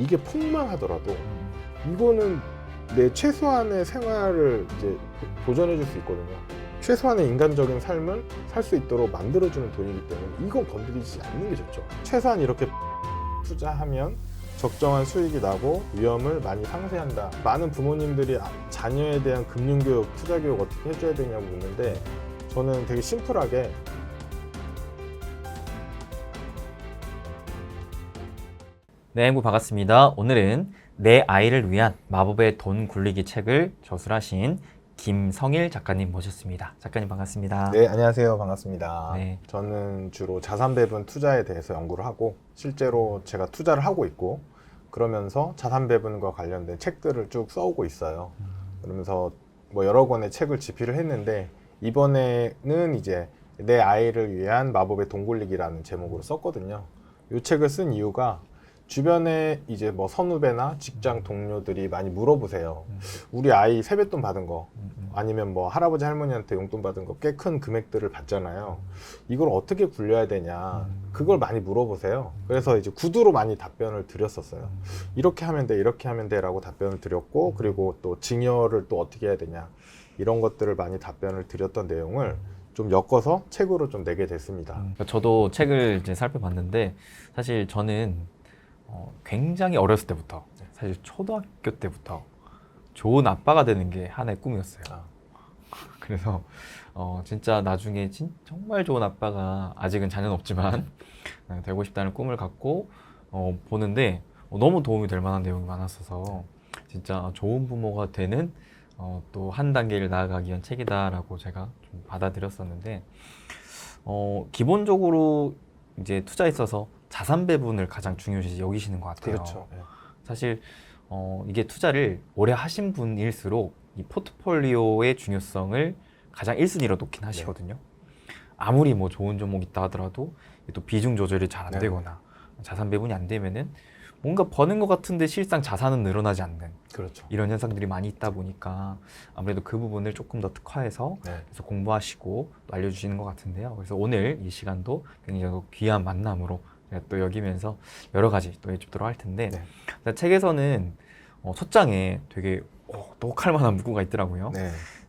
이게 폭망하더라도 이거는 내 최소한의 생활을 이제 보전해 줄 수 있거든요. 최소한의 인간적인 삶을 살 수 있도록 만들어주는 돈이기 때문에 이건 건드리지 않는 게 좋죠. 최소한 이렇게 투자하면 적정한 수익이 나고 위험을 많이 상쇄한다. 많은 부모님들이 자녀에 대한 금융교육, 투자교육 어떻게 해줘야 되냐고 묻는데 저는 되게 심플하게 네, 행부 반갑습니다. 오늘은 내 아이를 위한 마법의 돈 굴리기 책을 저술하신 김성일 작가님 모셨습니다. 작가님 반갑습니다. 네, 안녕하세요. 반갑습니다. 네. 저는 주로 자산 배분 투자에 대해서 연구를 하고 실제로 제가 투자를 하고 있고 그러면서 자산 배분과 관련된 책들을 쭉 써오고 있어요. 그러면서 뭐 여러 권의 책을 집필을 했는데 이번에는 이제 내 아이를 위한 마법의 돈 굴리기라는 제목으로 썼거든요. 이 책을 쓴 이유가 주변에 이제 뭐 선후배나 직장 동료들이 많이 물어보세요. 우리 아이 세뱃돈 받은 거 아니면 뭐 할아버지 할머니한테 용돈 받은 거 꽤 큰 금액들을 받잖아요. 이걸 어떻게 굴려야 되냐 그걸 많이 물어보세요. 그래서 이제 구두로 많이 답변을 드렸었어요. 이렇게 하면 돼 이렇게 하면 돼 라고 답변을 드렸고 그리고 또 증여를 또 어떻게 해야 되냐 이런 것들을 많이 답변을 드렸던 내용을 좀 엮어서 책으로 좀 내게 됐습니다. 저도 책을 이제 살펴봤는데 사실 저는 굉장히 어렸을 때부터 사실 초등학교 때부터 좋은 아빠가 되는 게 하나의 꿈이었어요. 그래서 진짜 나중에 정말 좋은 아빠가 아직은 자녀는 없지만 되고 싶다는 꿈을 갖고 보는데 너무 도움이 될 만한 내용이 많았어서 진짜 좋은 부모가 되는 또 한 단계를 나아가기 위한 책이다라고 제가 좀 받아들였었는데 기본적으로 이제 투자에 있어서 자산 배분을 가장 중요시 여기시는 것 같아요. 그렇죠. 사실 이게 투자를 오래 하신 분일수록 이 포트폴리오의 중요성을 가장 1순위로 놓긴 하시거든요. 아무리 뭐 좋은 종목 있다 하더라도 또 비중 조절이 잘 안 되거나 자산 배분이 안 되면은 뭔가 버는 것 같은데 실상 자산은 늘어나지 않는 그렇죠. 이런 현상들이 많이 있다 보니까 아무래도 그 부분을 조금 더 특화해서 그래서 공부하시고 또 알려주시는 것 같은데요. 그래서 오늘 이 시간도 굉장히 귀한 만남으로 제가 또 여기면서 여러 가지 또 여쭙도록 할 텐데 책에서는 첫장에 되게 똑할 만한 문구가 있더라고요.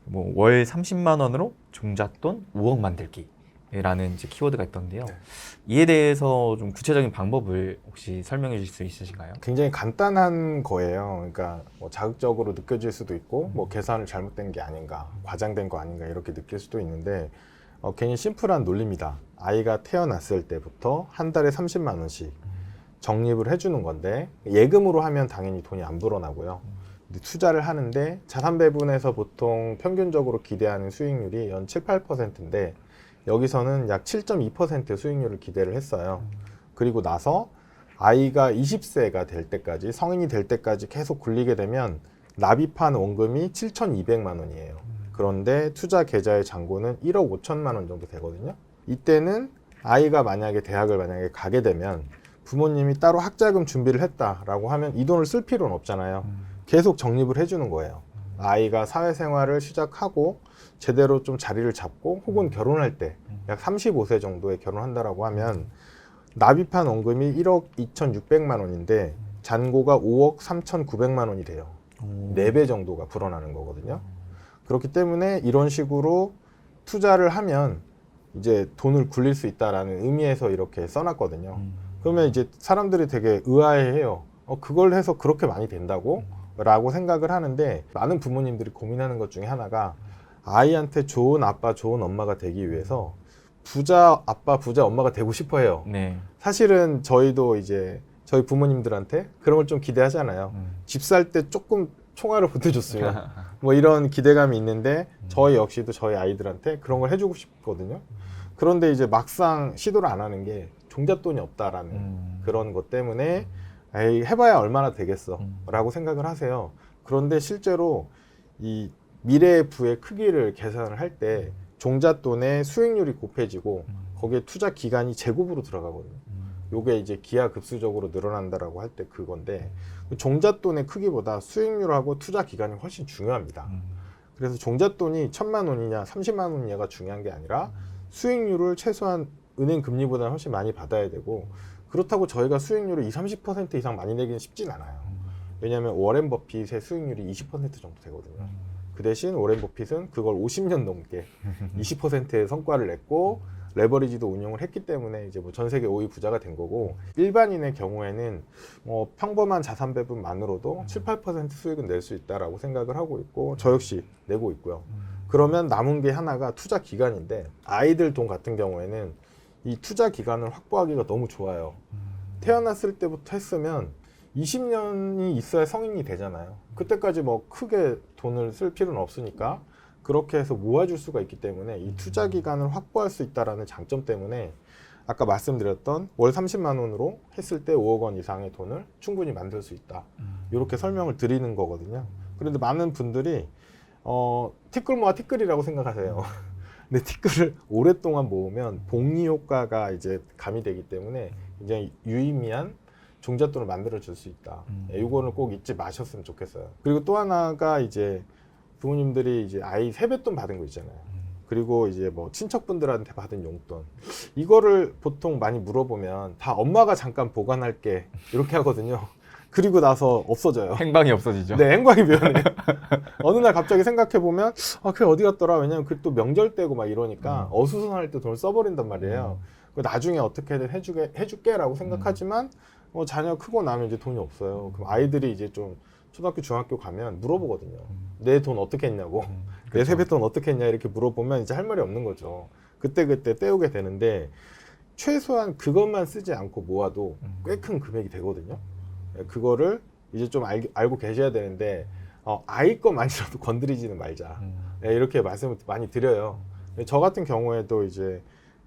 뭐 월 30만 원으로 중잣돈 5억 만들기라는 이제 키워드가 있던데요. 이에 대해서 좀 구체적인 방법을 혹시 설명해 주실 수 있으신가요? 굉장히 간단한 거예요. 그러니까 뭐 자극적으로 느껴질 수도 있고 뭐 계산을 잘못된 게 아닌가, 과장된 거 아닌가 이렇게 느낄 수도 있는데 굉장히 심플한 논리입니다. 아이가 태어났을 때부터 한 달에 30만 원씩 적립을 해주는 건데 예금으로 하면 당연히 돈이 안 불어나고요. 근데 투자를 하는데 자산 배분에서 보통 평균적으로 기대하는 수익률이 연 7, 8%인데 여기서는 약 7.2% 수익률을 기대를 했어요. 그리고 나서 아이가 20세가 될 때까지 성인이 될 때까지 계속 굴리게 되면 납입한 원금이 7,200만 원이에요. 그런데 투자 계좌의 잔고는 1억 5천만 원 정도 되거든요. 이때는 아이가 만약에 대학을 만약에 가게 되면 부모님이 따로 학자금 준비를 했다라고 하면 이 돈을 쓸 필요는 없잖아요. 계속 적립을 해주는 거예요. 아이가 사회생활을 시작하고 제대로 좀 자리를 잡고 혹은 결혼할 때 약 35세 정도에 결혼한다라고 하면 납입한 원금이 1억 2,600만 원인데 잔고가 5억 3,900만 원이 돼요. 4배 정도가 불어나는 거거든요. 그렇기 때문에 이런 식으로 투자를 하면 이제 돈을 굴릴 수 있다라는 의미에서 이렇게 써놨거든요. 그러면 이제 사람들이 되게 의아해해요. 그걸 해서 그렇게 많이 된다고? 라고 생각을 하는데 많은 부모님들이 고민하는 것 중에 하나가 아이한테 좋은 아빠, 좋은 엄마가 되기 위해서 부자 아빠, 부자 엄마가 되고 싶어 해요. 사실은 저희도 이제 저희 부모님들한테 그런 걸 좀 기대하잖아요. 집 살 때 조금 총알을 보태줬으면 뭐 이런 기대감이 있는데 저희 역시도 저희 아이들한테 그런 걸 해주고 싶거든요. 그런데 이제 막상 시도를 안 하는 게 종잣돈이 없다라는 그런 것 때문에 에이 해봐야 얼마나 되겠어 라고 생각을 하세요. 그런데 실제로 이 미래의 부의 크기를 계산을 할 때 종잣돈의 수익률이 곱해지고 거기에 투자 기간이 제곱으로 들어가거든요. 요게 이제 기하급수적으로 늘어난다라고 할 때 그건데 종잣돈의 크기보다 수익률하고 투자 기간이 훨씬 중요합니다. 그래서 종잣돈이 1,000만 원이냐 30만 원이냐가 중요한 게 아니라 수익률을 최소한 은행 금리보다 훨씬 많이 받아야 되고 그렇다고 저희가 수익률을 20-30% 이상 많이 내기는 쉽진 않아요. 왜냐하면 워렌 버핏의 수익률이 20% 정도 되거든요. 그 대신 워렌 버핏은 그걸 50년 넘게 20%의 성과를 냈고 레버리지도 운용을 했기 때문에 이제 뭐 전 세계 5위 부자가 된 거고, 일반인의 경우에는 뭐 평범한 자산 배분만으로도 7-8% 수익은 낼 수 있다라고 생각을 하고 있고, 저 역시 내고 있고요. 그러면 남은 게 하나가 투자 기간인데, 아이들 돈 같은 경우에는 이 투자 기간을 확보하기가 너무 좋아요. 태어났을 때부터 했으면 20년이 있어야 성인이 되잖아요. 그때까지 뭐 크게 돈을 쓸 필요는 없으니까 그렇게 해서 모아줄 수가 있기 때문에 이 투자 기간을 확보할 수 있다는 장점 때문에 아까 말씀드렸던 월 30만 원으로 했을 때 5억 원 이상의 돈을 충분히 만들 수 있다. 이렇게 설명을 드리는 거거든요. 그런데 많은 분들이 티끌 모아 티끌이라고 생각하세요. 근데 티끌을 오랫동안 모으면 복리 효과가 이제 가미되기 때문에 굉장히 유의미한 종잣돈을 만들어 줄 수 있다. 이거는 꼭 잊지 마셨으면 좋겠어요. 그리고 또 하나가 이제 부모님들이 이제 아이 세뱃돈 받은 거 있잖아요. 그리고 이제 뭐 친척분들한테 받은 용돈, 이거를 보통 많이 물어보면 다 엄마가 잠깐 보관할게 이렇게 하거든요. 그리고 나서 없어져요. 행방이 없어지죠. 네, 행방이 묘해요. 어느 날 갑자기 생각해 보면 그게 어디 갔더라. 왜냐면 그 또 명절 때고 막 이러니까 어수선할 때 돈을 써버린단 말이에요. 나중에 어떻게든 해줄게라고 생각하지만 자녀 크고 나면 이제 돈이 없어요. 그럼 아이들이 이제 좀 초등학교, 중학교 가면 물어보거든요. 내 돈 어떻게 했냐고. 내 세뱃돈 어떻게 했냐 이렇게 물어보면 이제 할 말이 없는 거죠. 그때 때우게 되는데, 최소한 그것만 쓰지 않고 모아도 꽤 큰 금액이 되거든요. 그거를 이제 좀 알고 계셔야 되는데, 아이 것만이라도 건드리지는 말자. 이렇게 말씀을 많이 드려요. 저 같은 경우에도 이제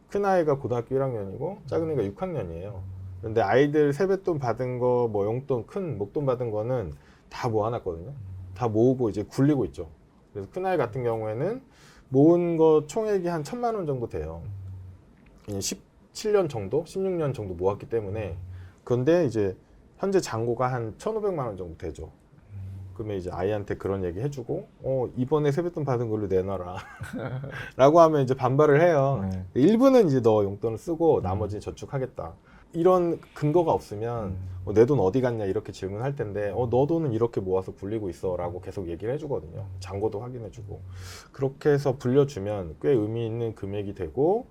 큰아이가 고등학교 1학년이고 작은애가 6학년이에요. 근데 아이들 세뱃돈 받은 거, 뭐 용돈, 큰 목돈 받은 거는 다 모아놨거든요. 다 모으고 이제 굴리고 있죠. 그래서 큰아이 같은 경우에는 모은 거 총액이 한 1,000만 원 정도 돼요. 17년 정도, 16년 정도 모았기 때문에. 그런데 이제 현재 잔고가 한 1,500만 원 정도 되죠. 그러면 이제 아이한테 그런 얘기 해주고, 이번에 세뱃돈 받은 걸로 내놔라. 라고 하면 이제 반발을 해요. 일부는 이제 너 용돈을 쓰고 나머지는 저축하겠다. 이런 근거가 없으면 내 돈 어디 갔냐 이렇게 질문할 텐데, 너 돈은 이렇게 모아서 굴리고 있어 라고 계속 얘기를 해주거든요. 잔고도 확인해주고. 그렇게 해서 불려주면 꽤 의미 있는 금액이 되고,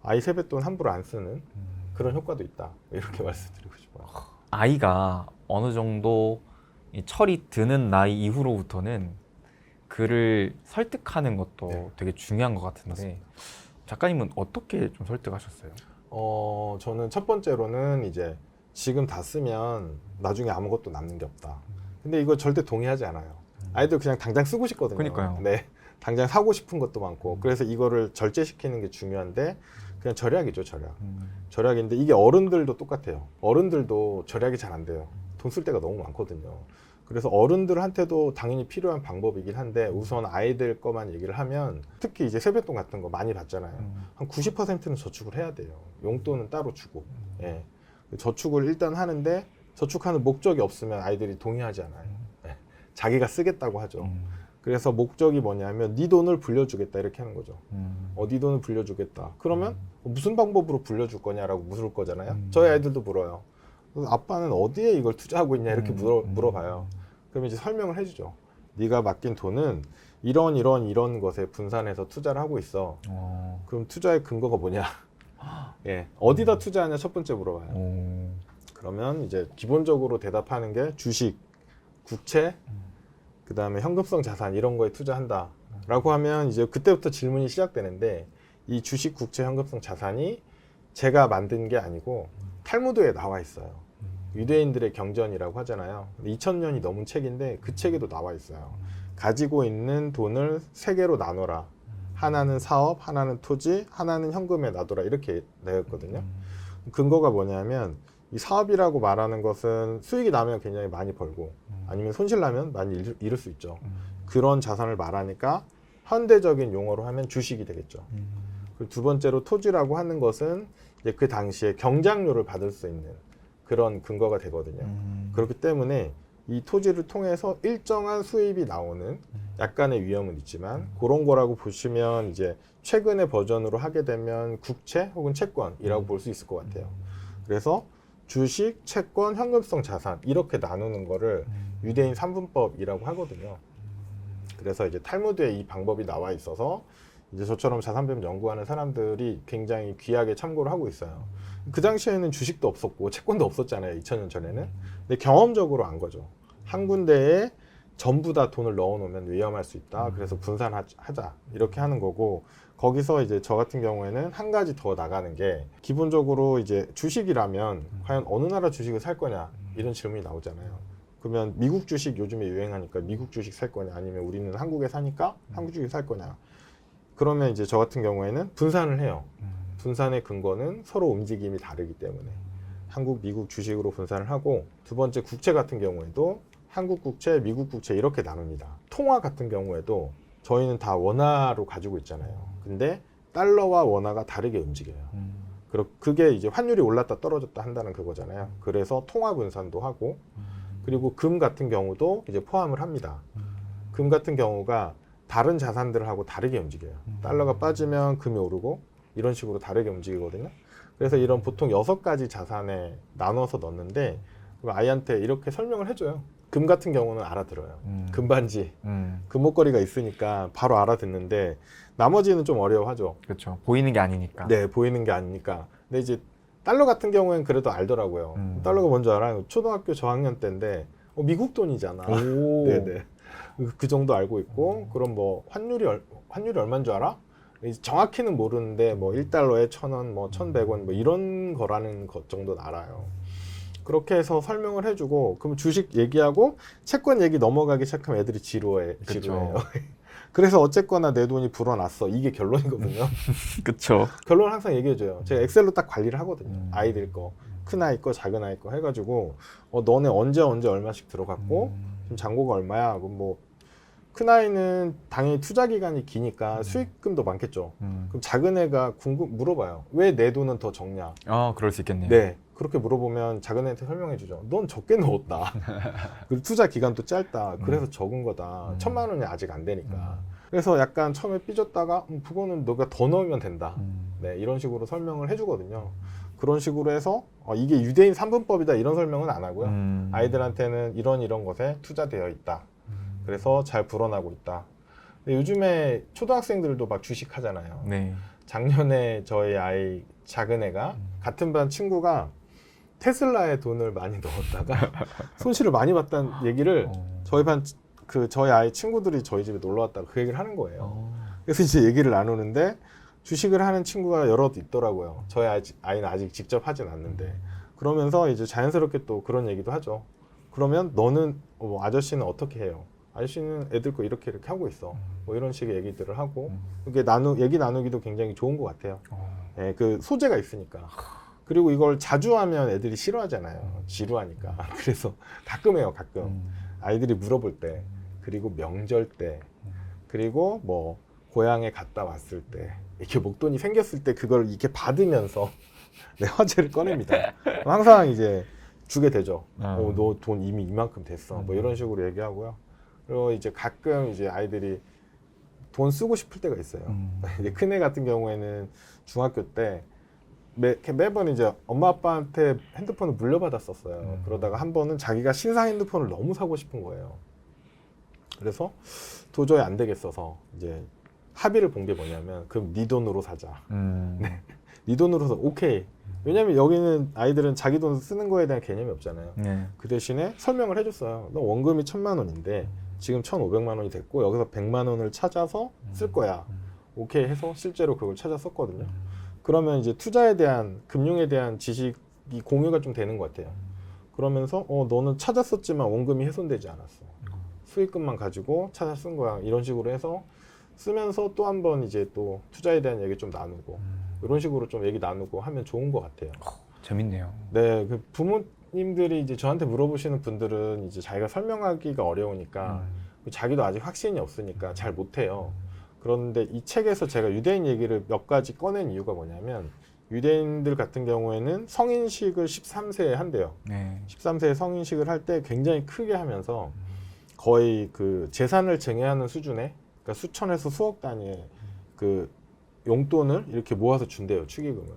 아이 세뱃돈 함부로 안 쓰는 그런 효과도 있다. 이렇게 말씀드리고 싶어요. 아이가 어느 정도 이 철이 드는 나이 이후로부터는 그를 설득하는 것도 네. 되게 중요한 것 같은데, 맞습니다. 작가님은 어떻게 좀 설득하셨어요? 저는 첫 번째로는 이제 지금 다 쓰면 나중에 아무것도 남는 게 없다. 근데 이거 절대 동의하지 않아요. 아이들 그냥 당장 쓰고 싶거든요. 그러니까요. 네. 당장 사고 싶은 것도 많고. 그래서 이거를 절제시키는 게 중요한데, 그냥 절약이죠, 절약. 절약인데 이게 어른들도 똑같아요. 어른들도 절약이 잘 안 돼요. 돈 쓸 데가 너무 많거든요. 그래서 어른들한테도 당연히 필요한 방법이긴 한데, 우선 아이들 거만 얘기를 하면, 특히 이제 세뱃돈 같은 거 많이 받잖아요. 한 90%는 저축을 해야 돼요. 용돈은 따로 주고. 예. 저축을 일단 하는데, 저축하는 목적이 없으면 아이들이 동의하지 않아요. 예. 자기가 쓰겠다고 하죠. 그래서 목적이 뭐냐면 네 돈을 불려주겠다 이렇게 하는 거죠. 네 돈을 불려주겠다. 그러면 무슨 방법으로 불려줄 거냐라고 물을 거잖아요. 저희 아이들도 물어요. 아빠는 어디에 이걸 투자하고 있냐 이렇게 물어봐요. 그럼 이제 설명을 해주죠. 네가 맡긴 돈은 이런 것에 분산해서 투자를 하고 있어. 그럼 투자의 근거가 뭐냐? 예, 어디다 투자하냐 첫 번째 물어봐요. 그러면 이제 기본적으로 대답하는 게 주식, 국채, 그 다음에 현금성 자산 이런 거에 투자한다 라고 하면 이제 그때부터 질문이 시작되는데, 이 주식, 국채, 현금성 자산이 제가 만든 게 아니고 탈무드에 나와 있어요. 유대인들의 경전이라고 하잖아요. 2000년이 넘은 책인데 그 책에도 나와 있어요. 가지고 있는 돈을 세 개로 나눠라. 하나는 사업, 하나는 토지, 하나는 현금에 놔둬라 이렇게 내었거든요. 근거가 뭐냐면 이 사업이라고 말하는 것은 수익이 나면 굉장히 많이 벌고 아니면 손실 나면 많이 잃을 수 있죠. 그런 자산을 말하니까 현대적인 용어로 하면 주식이 되겠죠. 그리고 두 번째로 토지라고 하는 것은 이제 그 당시에 경작료를 받을 수 있는 그런 근거가 되거든요. 그렇기 때문에 이 토지를 통해서 일정한 수입이 나오는 약간의 위험은 있지만 그런 거라고 보시면 이제 최근의 버전으로 하게 되면 국채 혹은 채권이라고 볼 수 있을 것 같아요. 그래서 주식, 채권, 현금성 자산 이렇게 나누는 거를 유대인 3분법이라고 하거든요. 그래서 이제 탈무드에 이 방법이 나와 있어서 이제 저처럼 자산배분 연구하는 사람들이 굉장히 귀하게 참고를 하고 있어요. 그 당시에는 주식도 없었고 채권도 없었잖아요. 2000년 전에는. 근데 경험적으로 안 거죠. 한 군데에 전부 다 돈을 넣어놓으면 위험할 수 있다. 그래서 분산하자 이렇게 하는 거고, 거기서 이제 저 같은 경우에는 한 가지 더 나가는 게, 기본적으로 이제 주식이라면 과연 어느 나라 주식을 살 거냐 이런 질문이 나오잖아요. 그러면 미국 주식 요즘에 유행하니까 미국 주식 살 거냐, 아니면 우리는 한국에 사니까 한국 주식 살 거냐. 그러면 이제 저 같은 경우에는 분산을 해요. 분산의 근거는 서로 움직임이 다르기 때문에 한국, 미국 주식으로 분산을 하고, 두 번째 국채 같은 경우에도 한국 국채, 미국 국채 이렇게 나눕니다. 통화 같은 경우에도 저희는 다 원화로 가지고 있잖아요. 근데 달러와 원화가 다르게 움직여요. 그게 이제 환율이 올랐다 떨어졌다 한다는 그거잖아요. 그래서 통화 분산도 하고, 그리고 금 같은 경우도 이제 포함을 합니다. 금 같은 경우가 다른 자산들하고 다르게 움직여요. 달러가 빠지면 금이 오르고 이런 식으로 다르게 움직이거든요. 그래서 이런 보통 6가지 자산에 나눠서 넣는데, 아이한테 이렇게 설명을 해줘요. 금 같은 경우는 알아들어요. 금반지, 금목걸이가 있으니까 바로 알아듣는데, 나머지는 좀 어려워하죠. 그렇죠. 보이는 게 아니니까. 네, 보이는 게 아니니까. 근데 이제 달러 같은 경우에는 그래도 알더라고요. 달러가 뭔지 알아요. 초등학교 저학년 때인데 미국 돈이잖아. 오. 네네. 그 정도 알고 있고, 그럼 뭐 환율이 얼마인 줄 알아? 정확히는 모르는데 뭐 1달러에 1,000원, 뭐 1,100원 뭐 이런 거라는 것 정도는 알아요. 그렇게 해서 설명을 해주고, 그럼 주식 얘기하고 채권 얘기 넘어가기 시작하면 애들이 지루해요. 그래서 어쨌거나 내 돈이 불어났어. 이게 결론이거든요. 그렇죠. 결론 항상 얘기해줘요. 제가 엑셀로 딱 관리를 하거든요. 아이들 거, 큰 아이 거, 작은 아이 거 해가지고, 너네 언제 얼마씩 들어갔고, 지금 잔고가 얼마야? 그럼 뭐 큰 아이는 당연히 투자 기간이 기니까 수익금도 많겠죠. 그럼 작은 애가 물어봐요. 왜 내 돈은 더 적냐? 그럴 수 있겠네요. 네. 그렇게 물어보면 작은 애한테 설명해 주죠. 넌 적게 넣었다. 그리고 투자 기간도 짧다. 그래서 적은 거다. 1,000만 원이 아직 안 되니까. 그래서 약간 처음에 삐졌다가 그거는 너가 더 넣으면 된다. 네, 이런 식으로 설명을 해주거든요. 그런 식으로 해서 이게 유대인 3분법이다 이런 설명은 안 하고요. 아이들한테는 이런 것에 투자되어 있다. 그래서 잘 불어나고 있다. 근데 요즘에 초등학생들도 막 주식 하잖아요. 네. 작년에 저희 아이 작은 애가 같은 반 친구가 테슬라에 돈을 많이 넣었다가 손실을 많이 봤다는 얘기를 저희 아이 친구들이 저희 집에 놀러 왔다가 그 얘기를 하는 거예요. 그래서 이제 얘기를 나누는데, 주식을 하는 친구가 여럿 있더라고요. 저희 아이는 아직 직접 하진 않는데. 그러면서 이제 자연스럽게 또 그런 얘기도 하죠. 그러면 너는 아저씨는 어떻게 해요? 아저씨는 애들 거 이렇게 하고 있어. 뭐 이런 식의 얘기들을 하고, 이게 얘기 나누기도 굉장히 좋은 것 같아요. 네, 그 소재가 있으니까. 그리고 이걸 자주 하면 애들이 싫어하잖아요. 지루하니까. 그래서 가끔 해요, 가끔. 아이들이 물어볼 때, 그리고 명절 때, 그리고 뭐 고향에 갔다 왔을 때, 이렇게 목돈이 생겼을 때 그걸 이렇게 받으면서 내 화제를 꺼냅니다. 항상 이제 주게 되죠. 너 돈 이미 이만큼 됐어. 뭐 이런 식으로 얘기하고요. 그리고 이제 가끔 이제 아이들이 돈 쓰고 싶을 때가 있어요. 이제 큰애 같은 경우에는 중학교 때 매번 이제 엄마 아빠한테 핸드폰을 물려받았었어요. 그러다가 한 번은 자기가 신상 핸드폰을 너무 사고 싶은 거예요. 그래서 도저히 안 되겠어서 이제 합의를 본 게 뭐냐면, 그럼 네 돈으로 사자. 네, 네 돈으로 사. 오케이. 왜냐면 여기는 아이들은 자기 돈 쓰는 거에 대한 개념이 없잖아요. 네. 그 대신에 설명을 해줬어요. 너 원금이 1,000만 원인데 지금 1,500만 원이 됐고 여기서 100만 원을 찾아서 쓸 거야. 오케이 해서 실제로 그걸 찾아 썼거든요. 그러면 이제 투자에 대한, 금융에 대한 지식이 공유가 좀 되는 것 같아요. 그러면서 너는 찾았었지만 원금이 훼손되지 않았어. 수익금만 가지고 찾아 쓴 거야. 이런 식으로 해서 쓰면서 또 한 번 이제 또 투자에 대한 얘기 좀 나누고, 이런 식으로 좀 얘기 나누고 하면 좋은 것 같아요. 재밌네요. 네, 그 부모님들이 이제 저한테 물어보시는 분들은 이제 자기가 설명하기가 어려우니까 자기도 아직 확신이 없으니까 잘 못해요. 그런데 이 책에서 제가 유대인 얘기를 몇 가지 꺼낸 이유가 뭐냐면, 유대인들 같은 경우에는 성인식을 13세에 한대요. 네. 13세에 성인식을 할 때 굉장히 크게 하면서 거의 그 재산을 증여하는 수준의, 그러니까 수천에서 수억 단위의 그 용돈을 이렇게 모아서 준대요, 축의금을.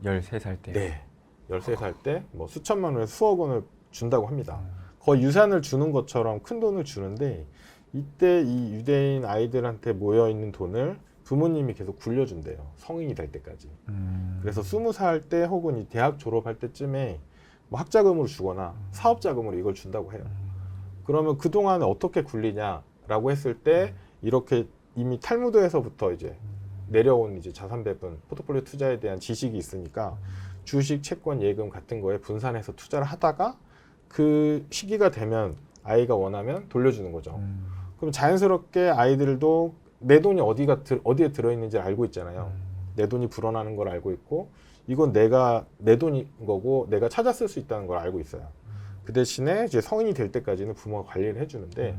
13살 때. 네. 13살 때 뭐 수천만 원에서 수억 원을 준다고 합니다. 거의 유산을 주는 것처럼 큰 돈을 주는데 이때 이 유대인 아이들한테 모여 있는 돈을 부모님이 계속 굴려준대요. 성인이 될 때까지. 그래서 20살 때 혹은 이 대학 졸업할 때쯤에 뭐 학자금으로 주거나 사업자금으로 이걸 준다고 해요. 그러면 그동안 어떻게 굴리냐라고 했을 때 이렇게 이미 탈무드에서부터 이제 내려온 이제 자산 배분, 포트폴리오 투자에 대한 지식이 있으니까 주식, 채권, 예금 같은 거에 분산해서 투자를 하다가 그 시기가 되면 아이가 원하면 돌려주는 거죠. 그럼 자연스럽게 아이들도 내 돈이 어디에 들어있는지 알고 있잖아요. 내 돈이 불어나는 걸 알고 있고 이건 내 돈인 거고 내가 찾아 쓸 수 있다는 걸 알고 있어요. 그 대신에 이제 성인이 될 때까지는 부모가 관리를 해주는데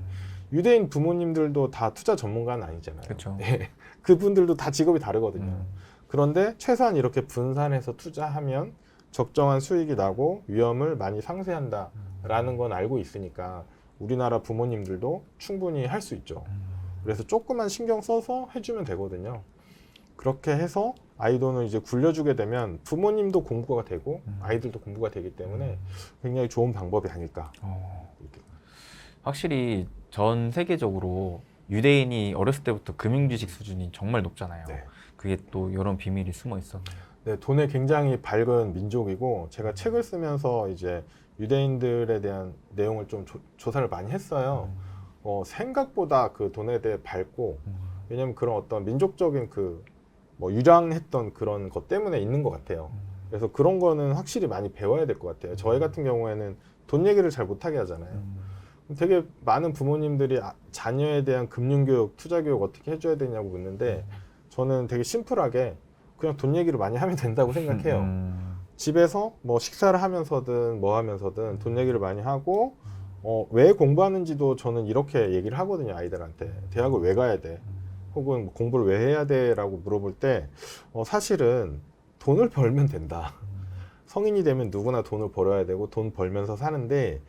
유대인 부모님들도 다 투자 전문가는 아니잖아요. 그렇죠. 예, 그분들도 다 직업이 다르거든요. 그런데 최소한 이렇게 분산해서 투자하면 적정한 수익이 나고 위험을 많이 상쇄한다라는 건 알고 있으니까 우리나라 부모님들도 충분히 할 수 있죠. 그래서 조금만 신경 써서 해주면 되거든요. 그렇게 해서 아이 돈을 이제 굴려주게 되면 부모님도 공부가 되고 아이들도 공부가 되기 때문에 굉장히 좋은 방법이 아닐까. 이렇게. 확실히 전 세계적으로 유대인이 어렸을 때부터 금융지식 수준이 정말 높잖아요. 네. 그게 또 이런 비밀이 숨어 있었네요. 네, 돈에 굉장히 밝은 민족이고 제가 책을 쓰면서 이제 유대인들에 대한 내용을 좀 조사를 많이 했어요. 생각보다 그 돈에 대해 밝고 왜냐면 그런 어떤 민족적인 그 뭐 유량했던 그런 것 때문에 있는 것 같아요. 그래서 그런 거는 확실히 많이 배워야 될 것 같아요. 저희 같은 경우에는 돈 얘기를 잘 못하게 하잖아요. 되게 많은 부모님들이 자녀에 대한 금융교육, 투자교육 어떻게 해줘야 되냐고 묻는데 저는 되게 심플하게 그냥 돈 얘기를 많이 하면 된다고 생각해요. 집에서 뭐 식사를 하면서든 뭐 하면서든 돈 얘기를 많이 하고 왜 공부하는지도 저는 이렇게 얘기를 하거든요. 아이들한테. 대학을 왜 가야 돼? 혹은 공부를 왜 해야 돼? 라고 물어볼 때 사실은 돈을 벌면 된다. 성인이 되면 누구나 돈을 벌어야 되고 돈 벌면서 사는데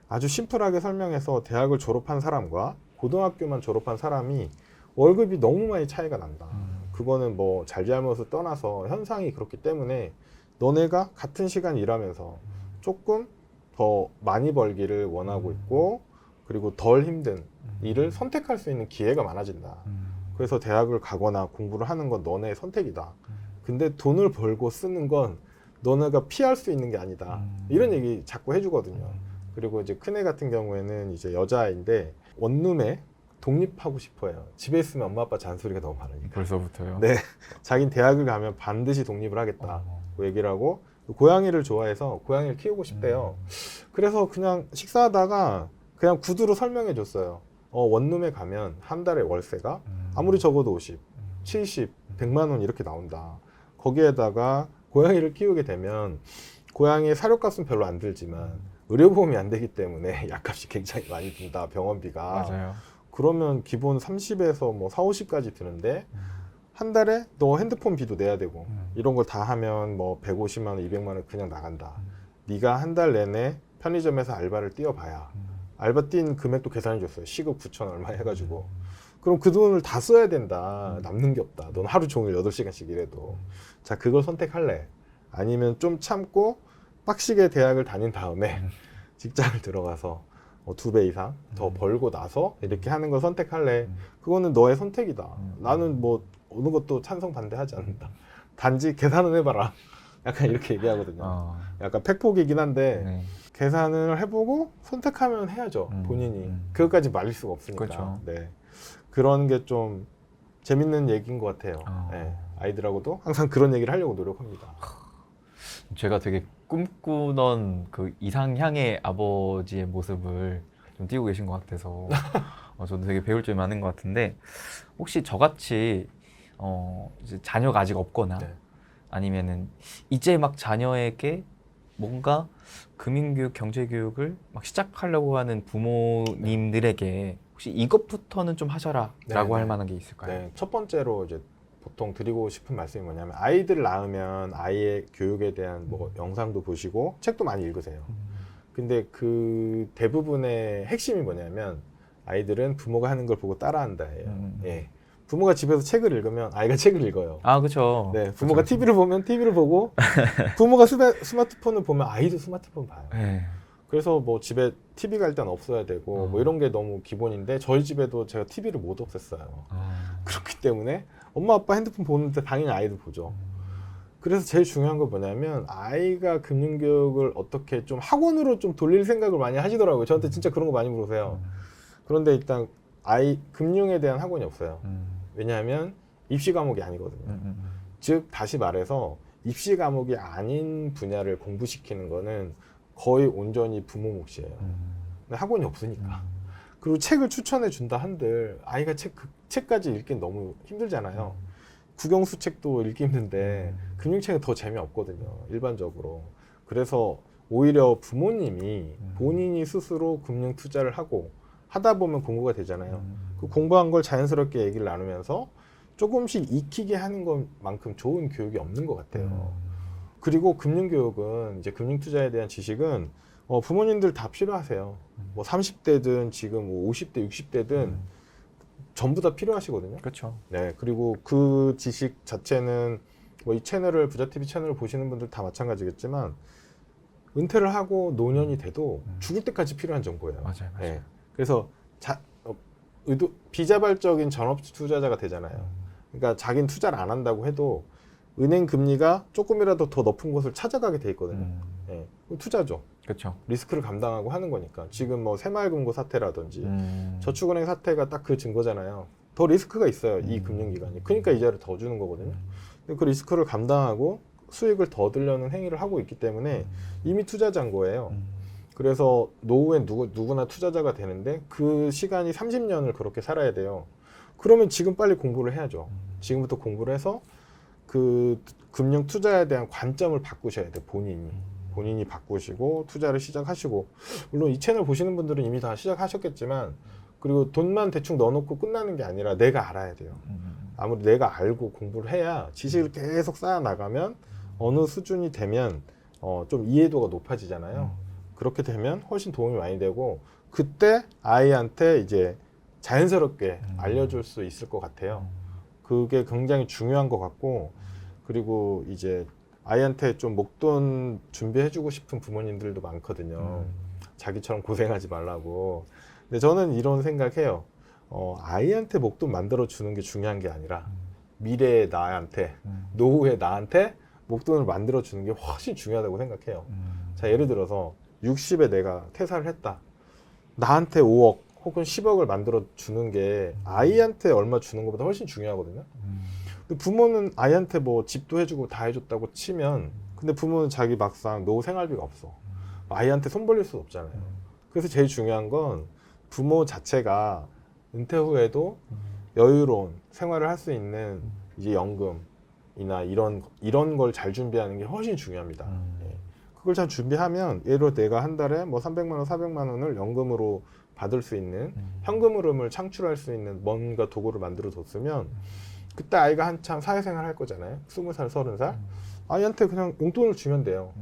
아주 심플하게 설명해서 대학을 졸업한 사람과 고등학교만 졸업한 사람이 월급이 너무 많이 차이가 난다. 그거는 뭐 잘잘못을 떠나서 현상이 그렇기 때문에 너네가 같은 시간 일하면서 조금 더 많이 벌기를 원하고 있고 그리고 덜 힘든 일을 선택할 수 있는 기회가 많아진다. 그래서 대학을 가거나 공부를 하는 건 너네의 선택이다. 근데 돈을 벌고 쓰는 건 너네가 피할 수 있는 게 아니다. 이런 얘기 자꾸 해주거든요. 그리고 이제 큰애 같은 경우에는 이제 여자아이인데 원룸에 독립하고 싶어요. 집에 있으면 엄마 아빠 잔소리가 너무 많으니까. 벌써부터요? 네, 자긴 대학을 가면 반드시 독립을 하겠다. 그 얘기를 하고 고양이를 좋아해서 고양이를 키우고 싶대요. 그래서 그냥 식사하다가 그냥 구두로 설명해 줬어요. 원룸에 가면 한 달에 월세가 아무리 적어도 50, 70, 100만 원 이렇게 나온다. 거기에다가 고양이를 키우게 되면 고양이의 사료값은 별로 안 들지만 의료보험이 안 되기 때문에 약값이 굉장히 많이 든다. 병원비가. 맞아요. 그러면 기본 30에서 뭐 4, 50까지 드는데 한 달에 너 핸드폰 비도 내야 되고 이런 걸 다 하면 뭐 150만 원, 200만 원 그냥 나간다. 네가 한 달 내내 편의점에서 알바를 뛰어봐야 알바 뛴 금액도 계산해 줬어요. 시급 9천 얼마 해가지고 그럼 그 돈을 다 써야 된다. 남는 게 없다. 넌 하루 종일 8시간씩 일해도 자 그걸 선택할래? 아니면 좀 참고 빡시게 대학을 다닌 다음에 직장을 들어가서 2배 이상 더 벌고 나서 이렇게 하는 걸 선택할래? 그거는 너의 선택이다. 나는 뭐 어느 것도 찬성 반대하지 않는다. 단지 계산은 해봐라. 약간 이렇게 얘기하거든요. 약간 팩폭이긴 한데 네. 계산을 해보고 선택하면 해야죠. 본인이. 그것까지 말릴 수가 없으니까. 그렇죠. 네. 그런 게 좀 재밌는 얘기인 것 같아요. 네. 아이들하고도 항상 그런 얘기를 하려고 노력합니다. 제가 되게 꿈꾸던 그 이상향의 아버지의 모습을 좀 띄고 계신 것 같아서 저도 되게 배울 점이 많은 것 같은데 혹시 저같이 이제 자녀가 아직 없거나 네. 아니면은 이제 막 자녀에게 뭔가 금융교육, 경제교육을 막 시작하려고 하는 부모님들에게 혹시 이것부터는 좀 하셔라 라고 할 만한 게 있을까요? 네. 첫 번째로 이제 보통 드리고 싶은 말씀이 뭐냐면 아이들을 낳으면 아이의 교육에 대한 뭐 영상도 보시고 책도 많이 읽으세요. 근데 그 대부분의 핵심이 뭐냐면 아이들은 부모가 하는 걸 보고 따라한다예요. 예. 부모가 집에서 책을 읽으면 아이가 책을 읽어요. 아, 그렇죠. 네, 부모가 TV를 보면 TV를 보고 부모가 스마트폰을 보면 아이도 스마트폰 봐요. 네. 그래서 뭐 집에 TV가 일단 없어야 되고 뭐 이런 게 너무 기본인데 저희 집에도 제가 TV를 못 없앴어요. 그렇기 때문에 엄마 아빠 핸드폰 보는데 당연히 아이도 보죠. 그래서 제일 중요한 건 뭐냐면 아이가 금융교육을 어떻게 좀 학원으로 좀 돌릴 생각을 많이 하시더라고요. 저한테 진짜 그런 거 많이 물으세요. 그런데 일단 아이 금융에 대한 학원이 없어요. 왜냐하면 입시 과목이 아니거든요. 즉 다시 말해서 입시 과목이 아닌 분야를 공부시키는 거는 거의 온전히 부모 몫이에요. 근데 학원이 없으니까. 그리고 책을 추천해 준다 한들 아이가 그 책까지 읽긴 너무 힘들잖아요. 국영수 책도 읽기 힘든데 금융책은 더 재미없거든요. 일반적으로. 그래서 오히려 부모님이 본인이 스스로 금융 투자를 하고 하다 보면 공부가 되잖아요. 그 공부한 걸 자연스럽게 얘기를 나누면서 조금씩 익히게 하는 것만큼 좋은 교육이 없는 것 같아요. 그리고 금융교육은 이제 금융투자에 대한 지식은 부모님들 다 필요하세요. 뭐 30대든 지금 뭐 50대, 60대든 전부 다 필요하시거든요. 그렇죠. 네, 그리고 그 지식 자체는 뭐 이 채널을 부자TV 채널을 보시는 분들 다 마찬가지겠지만 은퇴를 하고 노년이 돼도 죽을 때까지 필요한 정보예요. 맞아요. 네, 그래서 비자발적인 전업 투자자가 되잖아요. 그러니까 자기는 투자를 안 한다고 해도 은행 금리가 조금이라도 더 높은 곳을 찾아가게 돼 있거든요. 네, 투자죠. 그렇죠. 리스크를 감당하고 하는 거니까. 지금 뭐 새마을금고 사태라든지 저축은행 사태가 딱 그 증거잖아요. 더 리스크가 있어요, 이 금융기관이. 그러니까 이자를 더 주는 거거든요. 근데 그 리스크를 감당하고 수익을 더 얻으려는 행위를 하고 있기 때문에 이미 투자자인 거예요. 그래서 노후엔 누구나 투자자가 되는데 그 시간이 30년을 그렇게 살아야 돼요. 그러면 지금 빨리 공부를 해야죠. 지금부터 공부를 해서 그 금융 투자에 대한 관점을 바꾸셔야 돼요. 본인이 바꾸시고 투자를 시작하시고, 물론 이 채널 보시는 분들은 이미 다 시작하셨겠지만, 그리고 돈만 대충 넣어놓고 끝나는 게 아니라 내가 알아야 돼요. 아무리 내가 알고 공부를 해야 지식을 계속 쌓아 나가면 어느 수준이 되면 좀 이해도가 높아지잖아요. 그렇게 되면 훨씬 도움이 많이 되고, 그때 아이한테 이제 자연스럽게 알려줄 수 있을 것 같아요. 그게 굉장히 중요한 것 같고, 그리고 이제 아이한테 좀 목돈 준비해주고 싶은 부모님들도 많거든요. 자기처럼 고생하지 말라고. 근데 저는 이런 생각해요. 아이한테 목돈 만들어 주는 게 중요한 게 아니라 미래의 나한테, 노후의 나한테 목돈을 만들어 주는 게 훨씬 중요하다고 생각해요. 자, 예를 들어서 60에 내가 퇴사를 했다. 나한테 5억 혹은 10억을 만들어 주는 게 아이한테 얼마 주는 것보다 훨씬 중요하거든요. 근데 부모는 아이한테 뭐 집도 해주고 다 해줬다고 치면, 근데 부모는 자기 막상 노후 생활비가 없어. 아이한테 손 벌릴 수 없잖아요. 그래서 제일 중요한 건 부모 자체가 은퇴 후에도 여유로운 생활을 할 수 있는 이제 연금이나 이런 걸 잘 준비하는 게 훨씬 중요합니다. 예. 그걸 잘 준비하면, 예로 내가 한 달에 뭐 300만 원, 400만 원을 연금으로 받을 수 있는 현금 흐름을 창출할 수 있는 뭔가 도구를 만들어 뒀으면, 그때 아이가 한참 사회생활 할 거잖아요. 20살, 30살. 아이한테 그냥 용돈을 주면 돼요.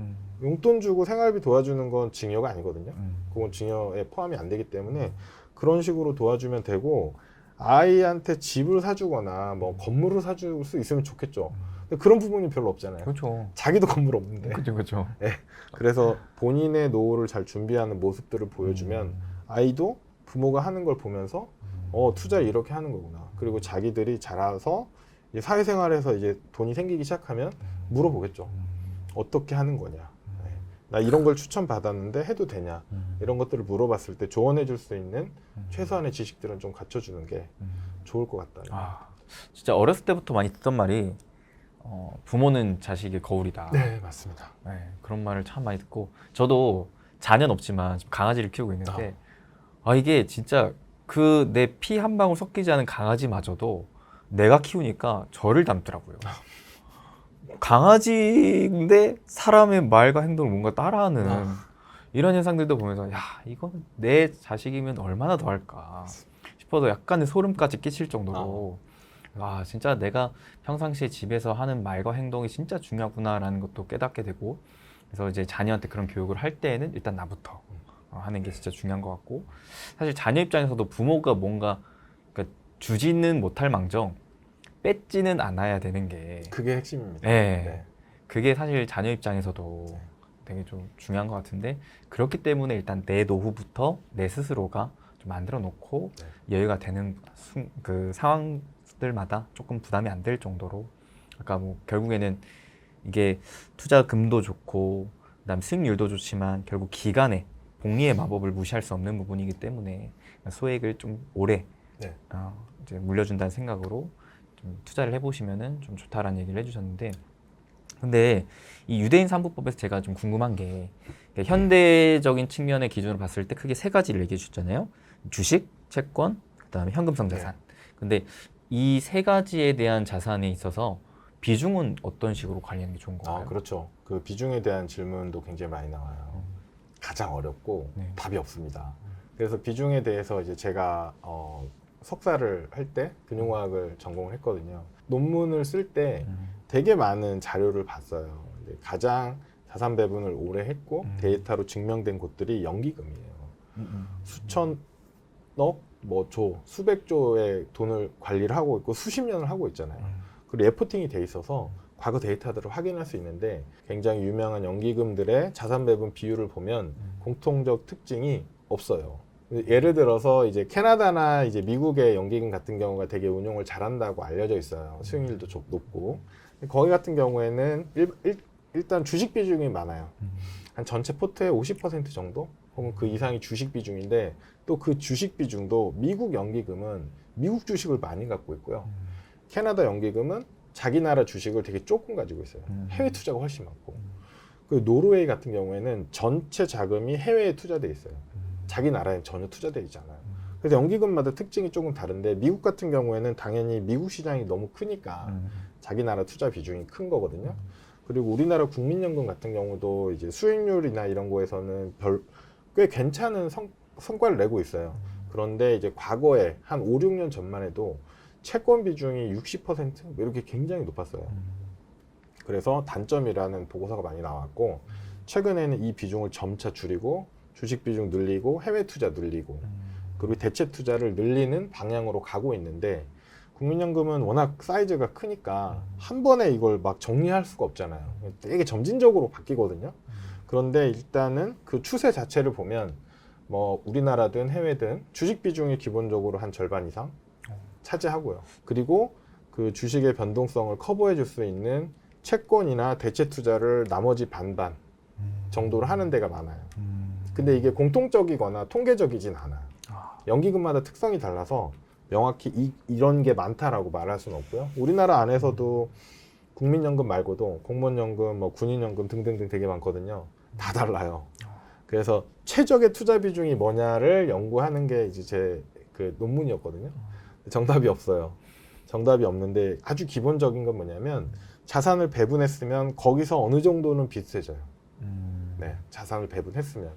용돈 주고 생활비 도와주는 건 증여가 아니거든요. 그건 증여에 포함이 안 되기 때문에 그런 식으로 도와주면 되고, 아이한테 집을 사주거나 뭐 건물을 사줄 수 있으면 좋겠죠. 근데 그런 부분이 별로 없잖아요. 그렇죠. 자기도 건물 없는데. 그렇죠. 네. 그래서 본인의 노후를 잘 준비하는 모습들을 보여주면 아이도 부모가 하는 걸 보면서 투자를 이렇게 하는 거구나. 그리고 자기들이 자라서 이제 사회생활에서 이제 돈이 생기기 시작하면 물어보겠죠. 어떻게 하는 거냐. 네. 나 이런 걸 추천받았는데 해도 되냐. 이런 것들을 물어봤을 때 조언해 줄 수 있는 최소한의 지식들은 좀 갖춰주는 게 좋을 것 같다. 진짜 어렸을 때부터 많이 듣던 말이 부모는 자식의 거울이다. 네, 맞습니다. 네, 그런 말을 참 많이 듣고, 저도 자녀는 없지만 지금 강아지를 키우고 있는데 이게 진짜 그 내 피 한 방울 섞이지 않은 강아지마저도 내가 키우니까 저를 닮더라고요. 강아지인데 사람의 말과 행동을 뭔가 따라하는 이런 현상들도 보면서, 야, 이거는 내 자식이면 얼마나 더 할까 싶어서 약간의 소름까지 끼칠 정도로 진짜 내가 평상시에 집에서 하는 말과 행동이 진짜 중요하구나라는 것도 깨닫게 되고, 그래서 이제 자녀한테 그런 교육을 할 때에는 일단 나부터 하는 게 진짜 중요한 것 같고, 사실 자녀 입장에서도 부모가 뭔가, 그러니까 주지는 못할 망정 뺏지는 않아야 되는 게 그게 핵심입니다. 네. 네. 그게 사실 자녀 입장에서도 네. 되게 좀 중요한 것 같은데 그렇기 때문에 일단 내 노후부터 내 스스로가 좀 만들어 놓고 여유가 되는 그 상황들마다 조금 부담이 안 될 정도로 아까 뭐 결국에는 이게 투자금도 좋고 그다음 수익률도 좋지만 결국 기간에 복리의 마법을 무시할 수 없는 부분이기 때문에 소액을 좀 오래 네. 이제 물려준다는 생각으로 좀 투자를 해보시면은 좀 좋다라는 얘기를 해주셨는데 근데 이 유대인 삼부법에서 제가 좀 궁금한 게 현대적인 측면의 기준으로 봤을 때 크게 세 가지를 얘기해 주셨잖아요. 주식, 채권, 그다음에 현금성 자산. 근데 이 세 가지에 대한 자산에 있어서 비중은 어떤 식으로 관리하는 게 좋은 건가요? 그렇죠. 그 비중에 대한 질문도 굉장히 많이 나와요. 가장 어렵고 네. 답이 없습니다. 그래서 비중에 대해서 이제 제가 석사를 할 때 금융화학을 전공을 했거든요. 논문을 쓸 때 되게 많은 자료를 봤어요. 이제 가장 자산 배분을 오래 했고 데이터로 증명된 곳들이 연기금이에요. 수천억, 뭐 조, 수백 조의 돈을 관리를 하고 있고 수십 년을 하고 있잖아요. 그리고 레포팅이 돼 있어서 과거 데이터들을 확인할 수 있는데 굉장히 유명한 연기금들의 자산 배분 비율을 보면 공통적 특징이 없어요. 예를 들어서 이제 캐나다나 이제 미국의 연기금 같은 경우가 되게 운용을 잘한다고 알려져 있어요. 수익률도 높고. 거기 같은 경우에는 일단 주식 비중이 많아요. 한 전체 포트의 50% 정도 혹은 그 이상이 주식 비중인데 또 그 주식 비중도 미국 연기금은 미국 주식을 많이 갖고 있고요. 캐나다 연기금은 자기 나라 주식을 되게 조금 가지고 있어요. 해외 투자가 훨씬 많고. 그 노르웨이 같은 경우에는 전체 자금이 해외에 투자돼 있어요. 자기 나라에 전혀 투자되어 있지 않아요. 그래서 연기금마다 특징이 조금 다른데 미국 같은 경우에는 당연히 미국 시장이 너무 크니까 자기 나라 투자 비중이 큰 거거든요. 그리고 우리나라 국민연금 같은 경우도 이제 수익률이나 이런 거에서는 꽤 괜찮은 성과를 내고 있어요. 그런데 이제 과거에 한 5, 6년 전만 해도 채권 비중이 60% 이렇게 굉장히 높았어요. 그래서 단점이라는 보고서가 많이 나왔고 최근에는 이 비중을 점차 줄이고 주식 비중 늘리고 해외 투자 늘리고 그리고 대체 투자를 늘리는 방향으로 가고 있는데 국민연금은 워낙 사이즈가 크니까 한 번에 이걸 막 정리할 수가 없잖아요. 되게 점진적으로 바뀌거든요. 그런데 일단은 그 추세 자체를 보면 뭐 우리나라든 해외든 주식 비중이 기본적으로 한 절반 이상 차지하고요. 그리고 그 주식의 변동성을 커버해 줄 수 있는 채권이나 대체 투자를 나머지 반반 정도로 하는 데가 많아요. 근데 이게 공통적이거나 통계적이진 않아요. 연기금마다 특성이 달라서 명확히 이런 게 많다라고 말할 수는 없고요. 우리나라 안에서도 국민연금 말고도 공무원연금, 뭐 군인연금 등등등 되게 많거든요. 다 달라요. 그래서 최적의 투자 비중이 뭐냐를 연구하는 게 이제 제 그 논문이었거든요. 정답이 없어요. 정답이 없는데 아주 기본적인 건 뭐냐면 자산을 배분했으면 거기서 어느 정도는 비슷해져요. 네, 자산을 배분했으면.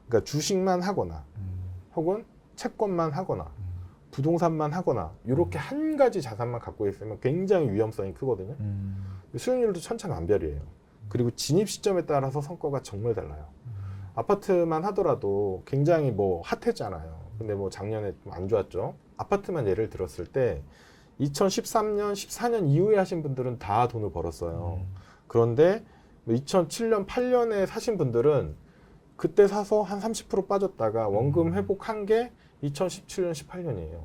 그러니까 주식만 하거나 혹은 채권만 하거나 부동산만 하거나 이렇게 한 가지 자산만 갖고 있으면 굉장히 위험성이 크거든요. 수익률도 천차만별이에요. 그리고 진입 시점에 따라서 성과가 정말 달라요. 아파트만 하더라도 굉장히 뭐 핫했잖아요. 근데 뭐 작년에 좀 안 좋았죠. 아파트만 예를 들었을 때 2013년, 14년 이후에 하신 분들은 다 돈을 벌었어요. 그런데 2007년, 8년에 사신 분들은 그때 사서 한 30% 빠졌다가 원금 회복한 게 2017년, 18년이에요.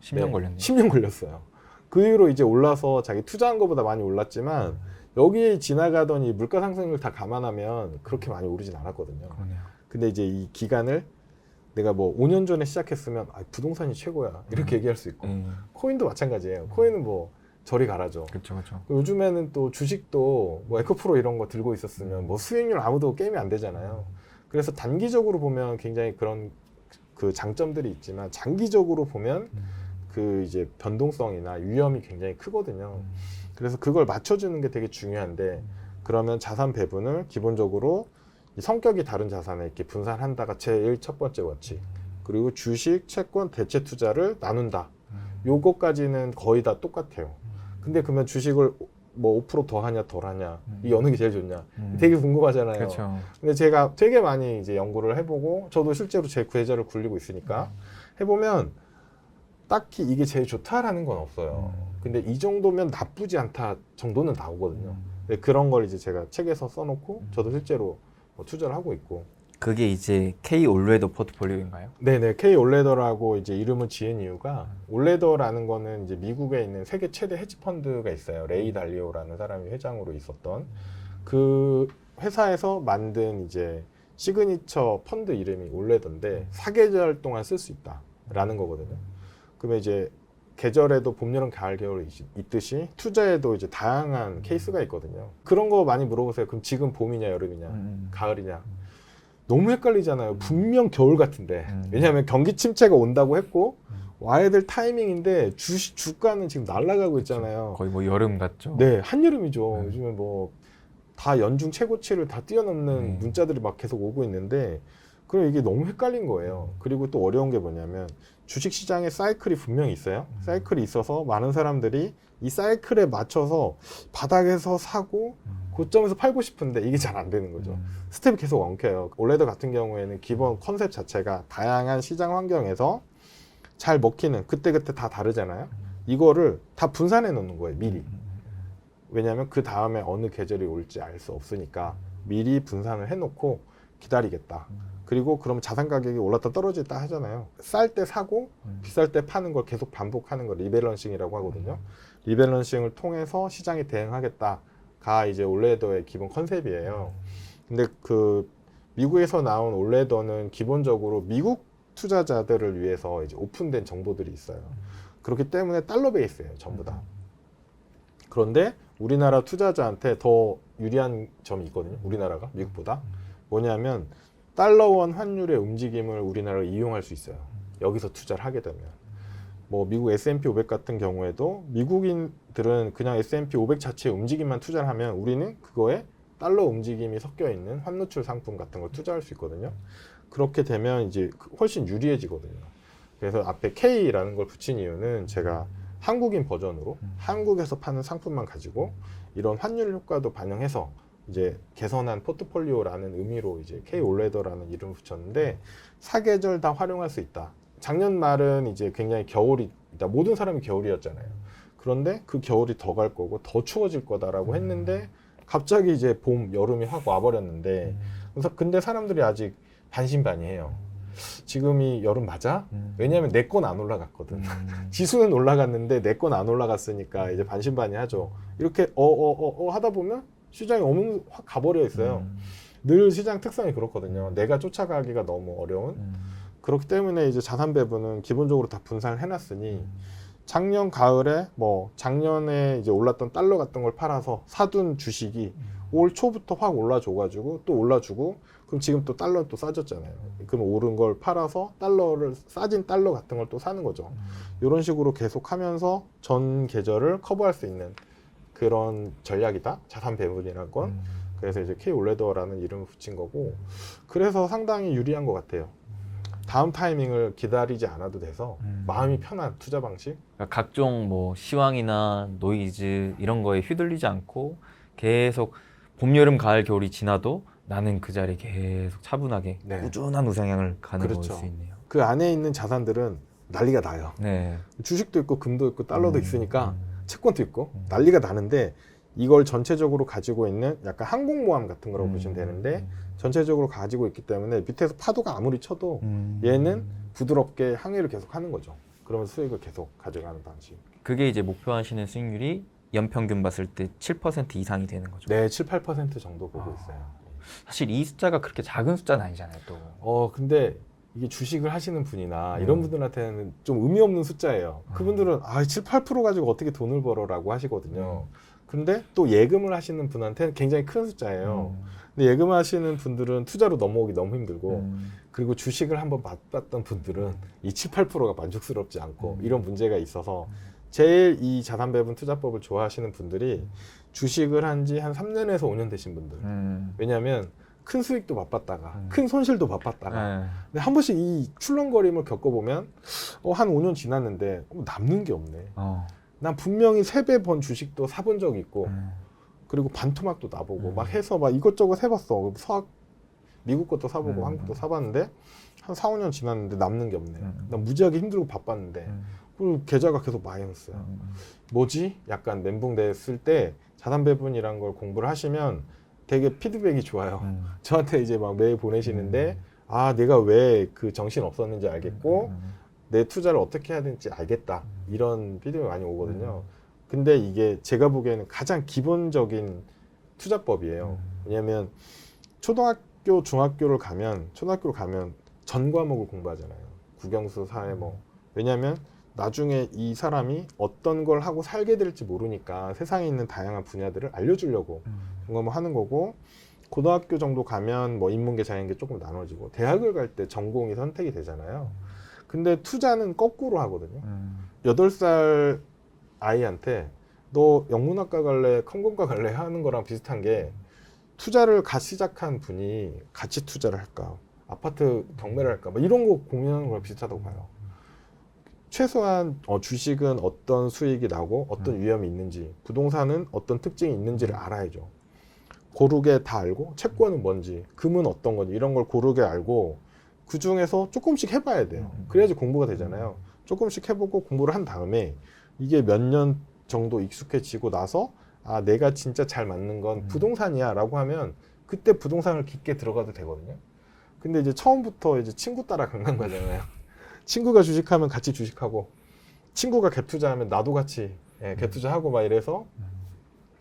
10년 걸렸네요. 10년 걸렸어요. 그 이후로 이제 올라서 자기 투자한 것보다 많이 올랐지만 여기에 지나가던 이 물가 상승률 다 감안하면 그렇게 많이 오르진 않았거든요. 그러네요. 근데 이제 이 기간을 내가 뭐 5년 전에 시작했으면 부동산이 최고야 이렇게 얘기할 수 있고 코인도 마찬가지예요. 코인은 뭐 저리 가라죠. 그렇죠, 그렇죠. 요즘에는 또 주식도 뭐 에코프로 이런 거 들고 있었으면 뭐 수익률 아무도 게임이 안 되잖아요. 그래서 단기적으로 보면 굉장히 그런 그 장점들이 있지만 장기적으로 보면 그 이제 변동성이나 위험이 굉장히 크거든요. 그래서 그걸 맞춰주는 게 되게 중요한데 그러면 자산 배분을 기본적으로 이 성격이 다른 자산에 이렇게 분산한다가 제일 첫 번째 원칙. 그리고 주식, 채권, 대체 투자를 나눈다. 요거까지는 거의 다 똑같아요. 근데 그러면 주식을 뭐 5%더 하냐 덜 하냐 이 어느 게 제일 좋냐 되게 궁금하잖아요. 그렇죠. 근데 제가 되게 많이 이제 연구를 해보고 저도 실제로 제 계좌를 굴리고 있으니까 해보면 딱히 이게 제일 좋다라는 건 없어요. 근데 이 정도면 나쁘지 않다 정도는 나오거든요. 근데 그런 걸 이제 제가 책에서 써놓고 저도 실제로 뭐 투자를 하고 있고. 그게 이제 K 올레더 포트폴리오인가요? 네네, K 올레더라고 이제 이름을 지은 이유가 올레더라는 거는 이제 미국에 있는 세계 최대 헤지 펀드가 있어요. 레이 달리오라는 사람이 회장으로 있었던 그 회사에서 만든 이제 시그니처 펀드 이름이 올레더인데 4계절 동안 쓸 수 있다라는 거거든요. 그러면 이제 계절에도 봄, 여름, 가을, 겨울 있듯이 투자에도 이제 다양한 케이스가 있거든요. 그런 거 많이 물어보세요. 그럼 지금 봄이냐, 여름이냐, 가을이냐. 너무 헷갈리잖아요. 분명 겨울 같은데. 왜냐하면 경기 침체가 온다고 했고 와야 될 타이밍인데 주가는 지금 날아가고 있잖아요. 거의 뭐 여름 같죠? 네, 한여름이죠. 요즘에 뭐 다 연중 최고치를 다 뛰어넘는 문자들이 막 계속 오고 있는데 그럼 이게 너무 헷갈린 거예요. 그리고 또 어려운 게 뭐냐면 주식시장에 사이클이 분명히 있어요. 사이클이 있어서 많은 사람들이 이 사이클에 맞춰서 바닥에서 사고 고점에서 팔고 싶은데 이게 잘 안 되는 거죠. 스텝이 계속 엉켜요. 올레더 같은 경우에는 기본 컨셉 자체가 다양한 시장 환경에서 잘 먹히는 그때그때 다 다르잖아요. 이거를 다 분산해 놓는 거예요, 미리. 왜냐하면 그 다음에 어느 계절이 올지 알 수 없으니까 미리 분산을 해놓고 기다리겠다. 그리고 그럼 자산 가격이 올랐다 떨어졌다 하잖아요. 쌀 때 사고 비쌀 때 파는 걸 계속 반복하는 걸 리밸런싱이라고 하거든요. 리밸런싱을 통해서 시장에 대응하겠다가 이제 올레더의 기본 컨셉이에요. 근데 그 미국에서 나온 올레더는 기본적으로 미국 투자자들을 위해서 이제 오픈된 정보들이 있어요. 그렇기 때문에 달러 베이스예요, 전부 다. 그런데 우리나라 투자자한테 더 유리한 점이 있거든요. 우리나라가 미국보다. 뭐냐면 달러원 환율의 움직임을 우리나라가 이용할 수 있어요. 여기서 투자를 하게 되면. 뭐 미국 S&P 500 같은 경우에도 미국인들은 그냥 S&P 500 자체의 움직임만 투자를 하면 우리는 그거에 달러 움직임이 섞여 있는 환노출 상품 같은 걸 투자할 수 있거든요. 그렇게 되면 이제 훨씬 유리해지거든요. 그래서 앞에 K라는 걸 붙인 이유는 제가 한국인 버전으로 한국에서 파는 상품만 가지고 이런 환율 효과도 반영해서 이제 개선한 포트폴리오라는 의미로 이제 K 올레더라는 이름을 붙였는데 4계절 다 활용할 수 있다. 작년 말은 이제 굉장히 겨울이 모든 사람이 겨울이었잖아요. 그런데 그 겨울이 더 갈 거고 더 추워질 거다라고 했는데 갑자기 이제 봄, 여름이 확 와버렸는데 그래서 근데 사람들이 아직 반신반의해요. 지금이 여름 맞아? 왜냐하면 내 건 안 올라갔거든. 지수는 올라갔는데 내 건 안 올라갔으니까 이제 반신반의하죠. 이렇게 하다 보면 시장이 어느 확 가버려 있어요. 늘 시장 특성이 그렇거든요. 내가 쫓아가기가 너무 어려운. 그렇기 때문에 이제 자산 배분은 기본적으로 다 분산을 해놨으니 작년 가을에 뭐 작년에 이제 올랐던 달러 같은 걸 팔아서 사둔 주식이 올 초부터 확 올라줘가지고 또 올라주고 그럼 지금 또 달러 또 싸졌잖아요. 그럼 오른 걸 팔아서 달러를 싸진 달러 같은 걸 또 사는 거죠. 이런 식으로 계속 하면서 전 계절을 커버할 수 있는 그런 전략이다. 자산 배분이라는 건. 그래서 이제 K 올레더라는 이름을 붙인 거고 그래서 상당히 유리한 것 같아요. 다음 타이밍을 기다리지 않아도 돼서 마음이 편한 투자 방식. 그러니까 각종 뭐 시황이나 노이즈 이런 거에 휘둘리지 않고 계속 봄, 여름, 가을, 겨울이 지나도 나는 그 자리에 계속 차분하게 네. 꾸준한 우상향을 가는 그렇죠. 걸 수 있네요. 그 안에 있는 자산들은 난리가 나요. 네. 주식도 있고 금도 있고 달러도 있으니까 채권도 있고 난리가 나는데 이걸 전체적으로 가지고 있는 약간 항공모함 같은 거라고 보시면 되는데 전체적으로 가지고 있기 때문에 밑에서 파도가 아무리 쳐도 얘는 부드럽게 항해를 계속 하는 거죠. 그러면서 수익을 계속 가져가는 방식. 그게 이제 목표하시는 수익률이 연평균 봤을 때 7% 이상이 되는 거죠. 네, 7, 8% 정도 보고 있어요. 사실 이 숫자가 그렇게 작은 숫자는 아니잖아요, 또. 근데 이게 주식을 하시는 분이나 이런 분들한테는 좀 의미 없는 숫자예요. 그분들은 7, 8% 가지고 어떻게 돈을 벌어라고 하시거든요. 근데 또 예금을 하시는 분한테는 굉장히 큰 숫자예요. 근데 예금하시는 분들은 투자로 넘어오기 너무 힘들고 그리고 주식을 한번 맛봤던 분들은 이 7, 8%가 만족스럽지 않고 이런 문제가 있어서 제일 이 자산 배분 투자법을 좋아하시는 분들이 주식을 한 지 한 3년에서 5년 되신 분들. 왜냐하면 큰 수익도 맛봤다가 큰 손실도 맛봤다가 근데 한 번씩 이 출렁거림을 겪어보면 한 5년 지났는데 남는 게 없네. 난 분명히 3배 번 주식도 사본 적이 있고 그리고 반토막도 나보고 막 해서 막 이것저것 해봤어. 미국 것도 사보고 한국 것도 사봤는데 한 4, 5년 지났는데 남는 게 없네. 난 무지하게 힘들고 바빴는데 그리고 계좌가 계속 마이너스야. 뭐지? 약간 멘붕됐을 때 자산 배분이란 걸 공부를 하시면 되게 피드백이 좋아요. 저한테 이제 막 메일 보내시는데 아, 내가 왜 그 정신 없었는지 알겠고 내 투자를 어떻게 해야 되는지 알겠다. 이런 피드백이 많이 오거든요. 근데 이게 제가 보기에는 가장 기본적인 투자법이에요. 왜냐면 초등학교를 가면 전 과목을 공부하잖아요. 국영수, 사회 뭐. 왜냐면 나중에 이 사람이 어떤 걸 하고 살게 될지 모르니까 세상에 있는 다양한 분야들을 알려주려고 공부를 하는 거고, 고등학교 정도 가면 뭐 인문계, 자연계 조금 나눠지고, 대학을 갈 때 전공이 선택이 되잖아요. 근데 투자는 거꾸로 하거든요. 8살 아이한테 너 영문학과 갈래, 컴공과 갈래 하는 거랑 비슷한 게, 투자를 시작한 분이 가치 투자를 할까, 아파트 경매를 할까, 뭐 이런 거 고민하는 거랑 비슷하다고 봐요. 최소한 주식은 어떤 수익이 나고 어떤 위험이 있는지, 부동산은 어떤 특징이 있는지를 알아야죠. 고르게 다 알고, 채권은 뭔지, 금은 어떤 건지 이런 걸 고르게 알고, 그 중에서 조금씩 해봐야 돼요. 그래야지 공부가 되잖아요. 조금씩 해보고 공부를 한 다음에 이게 몇 년 정도 익숙해지고 나서 아, 내가 진짜 잘 맞는 건 부동산이야 라고 하면 그때 부동산을 깊게 들어가도 되거든요. 근데 이제 처음부터 이제 친구 따라 강간 거잖아요. 친구가 주식하면 같이 주식하고, 친구가 갭 투자하면 나도 같이 갭 투자하고 막 이래서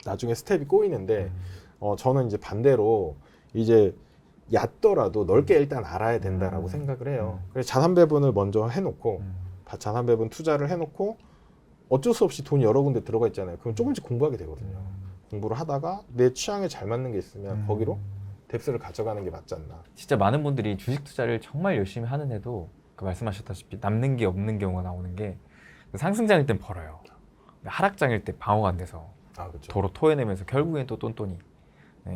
나중에 스텝이 꼬이는데, 저는 이제 반대로 이제 얕더라도 넓게 일단 알아야 된다라고 생각을 해요. 그래서 자산 배분을 먼저 해놓고, 자산 배분 투자를 해놓고, 어쩔 수 없이 돈이 여러 군데 들어가 있잖아요. 그럼 조금씩 공부하게 되거든요. 공부를 하다가 내 취향에 잘 맞는 게 있으면 거기로 뎁스를 가져가는 게 맞지 않나. 진짜 많은 분들이 주식 투자를 정말 열심히 하는 애도 그 말씀하셨다시피 남는 게 없는 경우가 나오는 게, 상승장일 땐 벌어요. 하락장일 때 방어가 안 돼서 그렇죠. 도로 토해내면서 결국엔 또 똔똔이,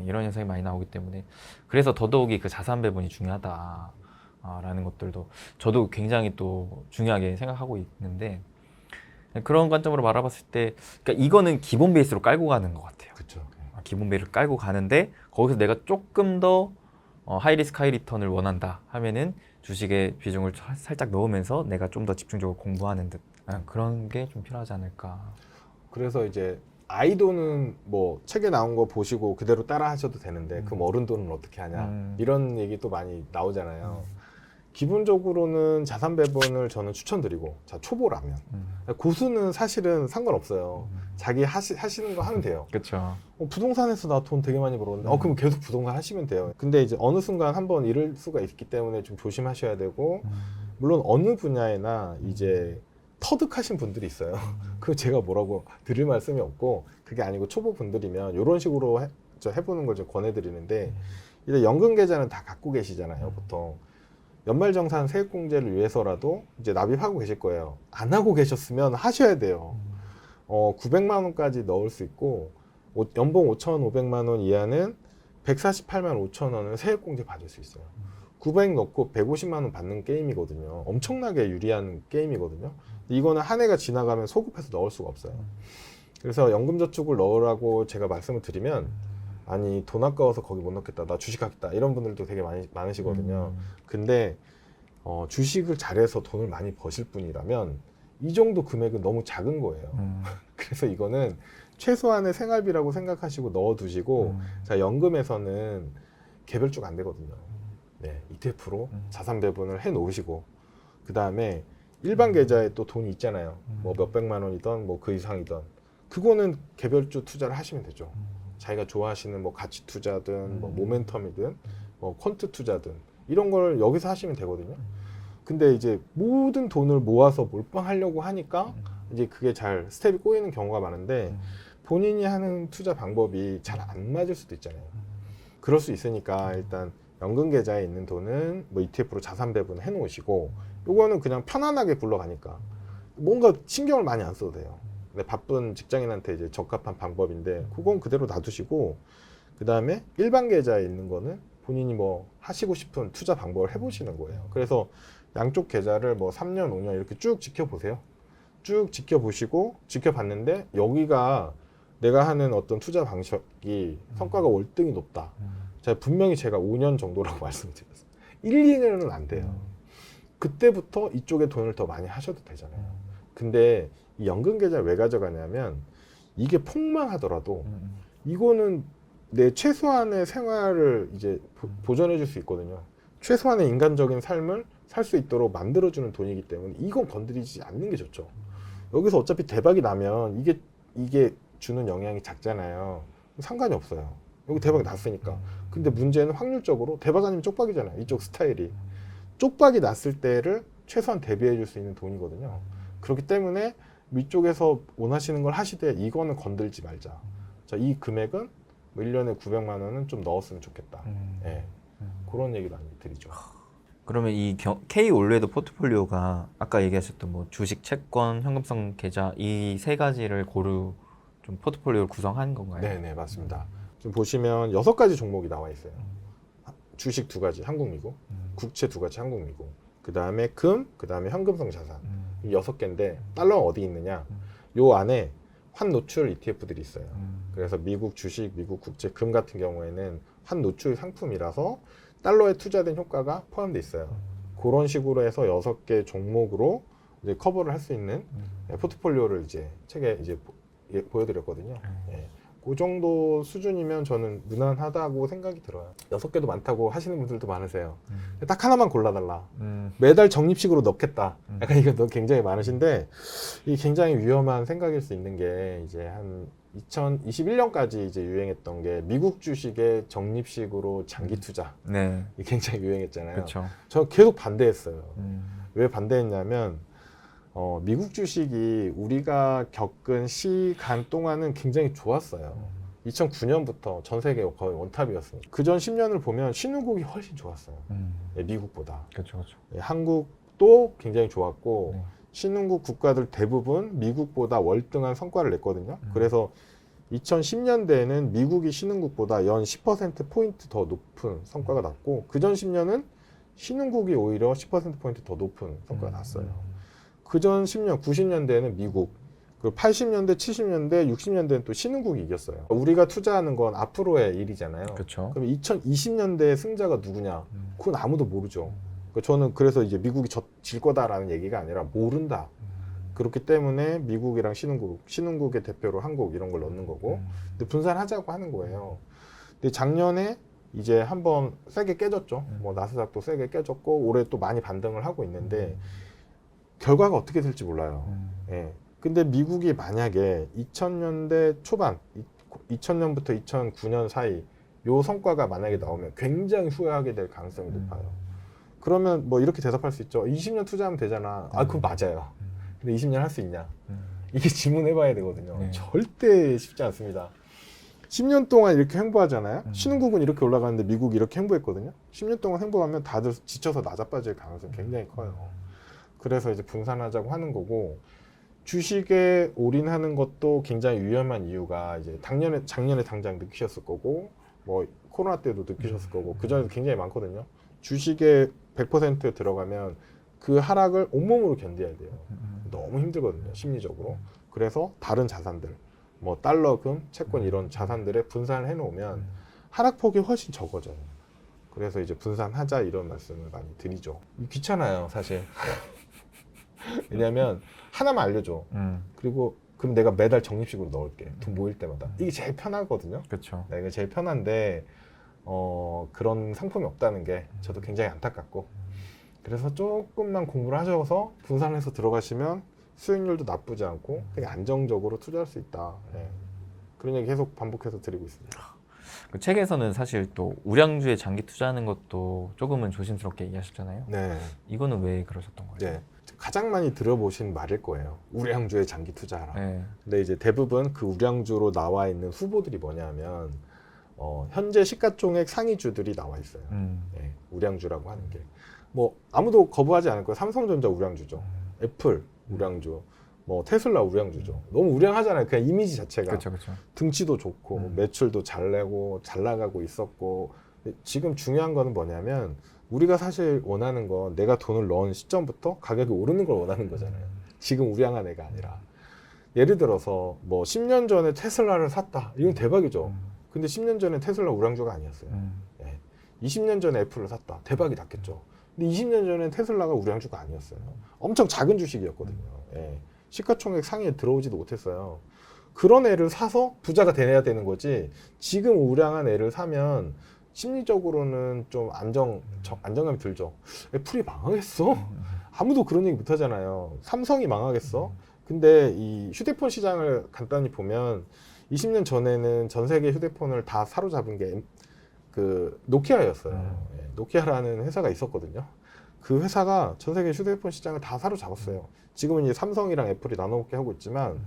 이런 현상이 많이 나오기 때문에, 그래서 더더욱이 그 자산 배분이 중요하다라는 것들도 저도 굉장히 또 중요하게 생각하고 있는데, 그런 관점으로 바라봤을 때, 그러니까 이거는 기본 베이스로 깔고 가는 것 같아요. 그렇죠. 기본 베이스를 깔고 가는데, 거기서 내가 조금 더 하이리스크 하이리턴을 원한다 하면은 주식의 비중을 살짝 넣으면서 내가 좀 더 집중적으로 공부하는 듯, 그런 게 좀 필요하지 않을까. 그래서 이제 아이 돈은 뭐 책에 나온 거 보시고 그대로 따라 하셔도 되는데, 그럼 어른 돈은 어떻게 하냐, 이런 얘기 또 많이 나오잖아요. 기본적으로는 자산 배분을 저는 추천드리고, 자, 초보라면. 고수는 사실은 상관없어요. 자기 하시는 거 하면 돼요. 그렇죠. 부동산에서 나 돈 되게 많이 벌었는데 그럼 계속 부동산 하시면 돼요. 근데 이제 어느 순간 한번 잃을 수가 있기 때문에 좀 조심하셔야 되고, 물론 어느 분야에나 이제 터득하신 분들이 있어요. 그거 제가 뭐라고 드릴 말씀이 없고, 그게 아니고 초보 분들이면 이런 식으로 해보는 걸 좀 권해드리는데, 이제 연금 계좌는 다 갖고 계시잖아요, 보통. 연말정산 세액공제를 위해서라도 이제 납입하고 계실 거예요. 안 하고 계셨으면 하셔야 돼요. 900만 원까지 넣을 수 있고, 연봉 5,500만 원 이하는 148만 5천 원을 세액공제 받을 수 있어요. 900 넣고 150만 원 받는 게임이거든요. 엄청나게 유리한 게임이거든요. 이거는 한 해가 지나가면 소급해서 넣을 수가 없어요. 그래서 연금저축을 넣으라고 제가 말씀을 드리면, 아니 돈 아까워서 거기 못 넣겠다, 나 주식하겠다, 이런 분들도 되게 많으시거든요. 근데 주식을 잘해서 돈을 많이 버실 분이라면 이 정도 금액은 너무 작은 거예요. 그래서 이거는 최소한의 생활비라고 생각하시고 넣어두시고, 자, 연금에서는 개별주가 안 되거든요. 네, ETF로 자산 배분을 해 놓으시고, 그 다음에 일반 계좌에 또 돈이 있잖아요. 뭐 몇백만 원이던 뭐 그 이상이던, 그거는 개별주 투자를 하시면 되죠. 자기가 좋아하시는 뭐 가치 투자든 뭐 모멘텀이든 뭐 퀀트 투자든 이런 걸 여기서 하시면 되거든요. 근데 이제 모든 돈을 모아서 몰빵하려고 하니까 이제 그게 잘 스텝이 꼬이는 경우가 많은데, 본인이 하는 투자 방법이 잘 안 맞을 수도 있잖아요. 그럴 수 있으니까 일단 연금 계좌에 있는 돈은 뭐 ETF로 자산 배분 해 놓으시고, 요거는 그냥 편안하게 굴러가니까 뭔가 신경을 많이 안 써도 돼요. 근데 바쁜 직장인한테 이제 적합한 방법인데, 그건 그대로 놔두시고, 그 다음에 일반 계좌에 있는 거는 본인이 뭐 하시고 싶은 투자 방법을 해보시는 거예요. 그래서 양쪽 계좌를 뭐 3년, 5년 이렇게 쭉 지켜보세요. 쭉 지켜보시고, 지켜봤는데 여기가 내가 하는 어떤 투자 방식이 성과가 월등히 높다. 분명히 제가 5년 정도라고 말씀드렸어요. 1, 2년은 안 돼요. 그때부터 이쪽에 돈을 더 많이 하셔도 되잖아요. 근데 이 연금 계좌를 왜 가져가냐면 이게 폭망하더라도 이거는 내 최소한의 생활을 이제 보전해 줄 수 있거든요. 최소한의 인간적인 삶을 살 수 있도록 만들어주는 돈이기 때문에 이건 건드리지 않는 게 좋죠. 여기서 어차피 대박이 나면 이게 주는 영향이 작잖아요. 상관이 없어요. 여기 대박이 났으니까. 근데 문제는 확률적으로 대박 아니면 쪽박이잖아요. 이쪽 스타일이. 쪽박이 났을 때를 최소한 대비해 줄 수 있는 돈이거든요. 그렇기 때문에 위쪽에서 원하시는 걸 하시되 이거는 건들지 말자. 자, 이 금액은 뭐 1년에 900만 원은 좀 넣었으면 좋겠다. 예. 그런 얘기 많이 드리죠. 그러면 이 K 올레드 포트폴리오가 아까 얘기하셨던 뭐 주식, 채권, 현금성 계좌 이 세 가지를 고루 좀 포트폴리오를 구성한 건가요? 네네, 맞습니다. 지금 보시면 6가지 종목이 나와 있어요. 주식 2가지, 한국, 미국. 국채 2가지, 한국, 미국. 그 다음에 금, 그 다음에 현금성 자산. 이 6개인데 달러가 어디 있느냐? 요 안에 환 노출 ETF들이 있어요. 그래서 미국 주식, 미국 국채, 금 같은 경우에는 환 노출 상품이라서 달러에 투자된 효과가 포함되어 있어요. 그런 식으로 해서 6개 종목으로 이제 커버를 할 수 있는 포트폴리오를 이제 책에 이제 보여드렸거든요. 예. 그 정도 수준이면 저는 무난하다고 생각이 들어요. 6개도 많다고 하시는 분들도 많으세요. 딱 하나만 골라달라. 매달 적립식으로 넣겠다. 약간 이거 굉장히 많으신데 이게 굉장히 위험한 생각일 수 있는 게 이제 한 2021년까지 이제 유행했던 게 미국 주식의 적립식으로 장기 투자. 네. 이게 굉장히 유행했잖아요. 그렇죠. 저 계속 반대했어요. 왜 반대했냐면 미국 주식이 우리가 겪은 시간 동안은 굉장히 좋았어요. 2009년부터 전 세계 거의 원탑이었으니까. 그전 10년을 보면 신흥국이 훨씬 좋았어요. 예, 미국보다. 그렇죠, 그렇죠. 예, 한국도 굉장히 좋았고 네. 신흥국 국가들 대부분 미국보다 월등한 성과를 냈거든요. 그래서 2010년대에는 미국이 신흥국보다 연 10%포인트 더 높은 성과가 났고 그전 10년은 신흥국이 오히려 10%포인트 더 높은 성과가 났어요. 그전 10년, 90년대에는 미국, 그리고 80년대, 70년대, 60년대는 또 신흥국이 이겼어요. 우리가 투자하는 건 앞으로의 일이잖아요. 그렇죠. 그럼 2020년대의 승자가 누구냐? 그건 아무도 모르죠. 저는 그래서 이제 미국이 질 거다라는 얘기가 아니라 모른다. 그렇기 때문에 미국이랑 신흥국의 대표로 한국 이런 걸 넣는 거고, 근데 분산하자고 하는 거예요. 근데 작년에 이제 한번 세게 깨졌죠. 뭐 나스닥도 세게 깨졌고 올해 또 많이 반등을 하고 있는데 결과가 어떻게 될지 몰라요. 예. 근데 미국이 만약에 2000년대 초반, 2000년부터 2009년 사이 요 성과가 만약에 나오면 굉장히 후회하게 될 가능성이 높아요. 그러면 뭐 이렇게 대답할 수 있죠. 20년 투자하면 되잖아. 아, 그건 맞아요. 근데 20년 할 수 있냐? 이게 질문해봐야 되거든요. 네. 절대 쉽지 않습니다. 10년 동안 이렇게 행보하잖아요. 신흥국은 이렇게 올라가는데 미국이 이렇게 행보했거든요. 10년 동안 행보하면 다들 지쳐서 낮아빠질 가능성이 굉장히 커요. 그래서 이제 분산하자고 하는 거고, 주식에 올인하는 것도 굉장히 위험한 이유가 이제 작년에 당장 느끼셨을 거고, 뭐 코로나 때도 느끼셨을 거고, 그전에도 굉장히 많거든요. 주식에 100% 들어가면 그 하락을 온몸으로 견뎌야 돼요. 너무 힘들거든요, 심리적으로. 그래서 다른 자산들, 뭐 달러, 금, 채권 이런 자산들에 분산을 해놓으면 하락폭이 훨씬 적어져요. 그래서 이제 분산하자 이런 말씀을 많이 드리죠. 귀찮아요, 사실. 왜냐면 하나만 알려줘. 그리고 그럼 내가 매달 적립식으로 넣을게. 돈 모일 때마다. 이게 제일 편하거든요. 그렇죠. 네, 이게 제일 편한데 그런 상품이 없다는 게 저도 굉장히 안타깝고, 그래서 조금만 공부를 하셔서 분산해서 들어가시면 수익률도 나쁘지 않고 되게 안정적으로 투자할 수 있다. 네. 그런 얘기 계속 반복해서 드리고 있습니다. 그 책에서는 사실 또 우량주에 장기 투자하는 것도 조금은 조심스럽게 얘기하셨잖아요. 네. 이거는 왜 그러셨던 거예요? 네. 가장 많이 들어보신 말일 거예요. 우량주에 장기 투자하라. 네. 근데 이제 대부분 그 우량주로 나와 있는 후보들이 뭐냐면 현재 시가총액 상위주들이 나와 있어요. 네, 우량주라고 하는 게. 뭐 아무도 거부하지 않을 거예요. 삼성전자 우량주죠. 애플 우량주, 뭐 테슬라 우량주죠. 너무 우량하잖아요. 그냥 이미지 자체가. 그렇죠, 그렇죠. 등치도 좋고 매출도 잘 내고 잘 나가고 있었고. 지금 중요한 거는 뭐냐면 우리가 사실 원하는 건 내가 돈을 넣은 시점부터 가격이 오르는 걸 원하는 거잖아요. 지금 우량한 애가 아니라. 예를 들어서 뭐 10년 전에 테슬라를 샀다. 이건 대박이죠. 근데 10년 전에 테슬라 우량주가 아니었어요. 예. 20년 전에 애플을 샀다. 대박이 났겠죠. 근데 20년 전에 테슬라가 우량주가 아니었어요. 엄청 작은 주식이었거든요. 예. 시가총액 상위에 들어오지도 못했어요. 그런 애를 사서 부자가 돼야 되는 거지. 지금 우량한 애를 사면 심리적으로는 좀 안정감이 들죠. 애플이 망하겠어? 아무도 그런 얘기 못 하잖아요. 삼성이 망하겠어? 근데 이 휴대폰 시장을 간단히 보면 20년 전에는 전 세계 휴대폰을 다 사로잡은 게 그 노키아였어요. 예, 노키아라는 회사가 있었거든요. 그 회사가 전 세계 휴대폰 시장을 다 사로잡았어요. 지금은 이제 삼성이랑 애플이 나눠먹게 하고 있지만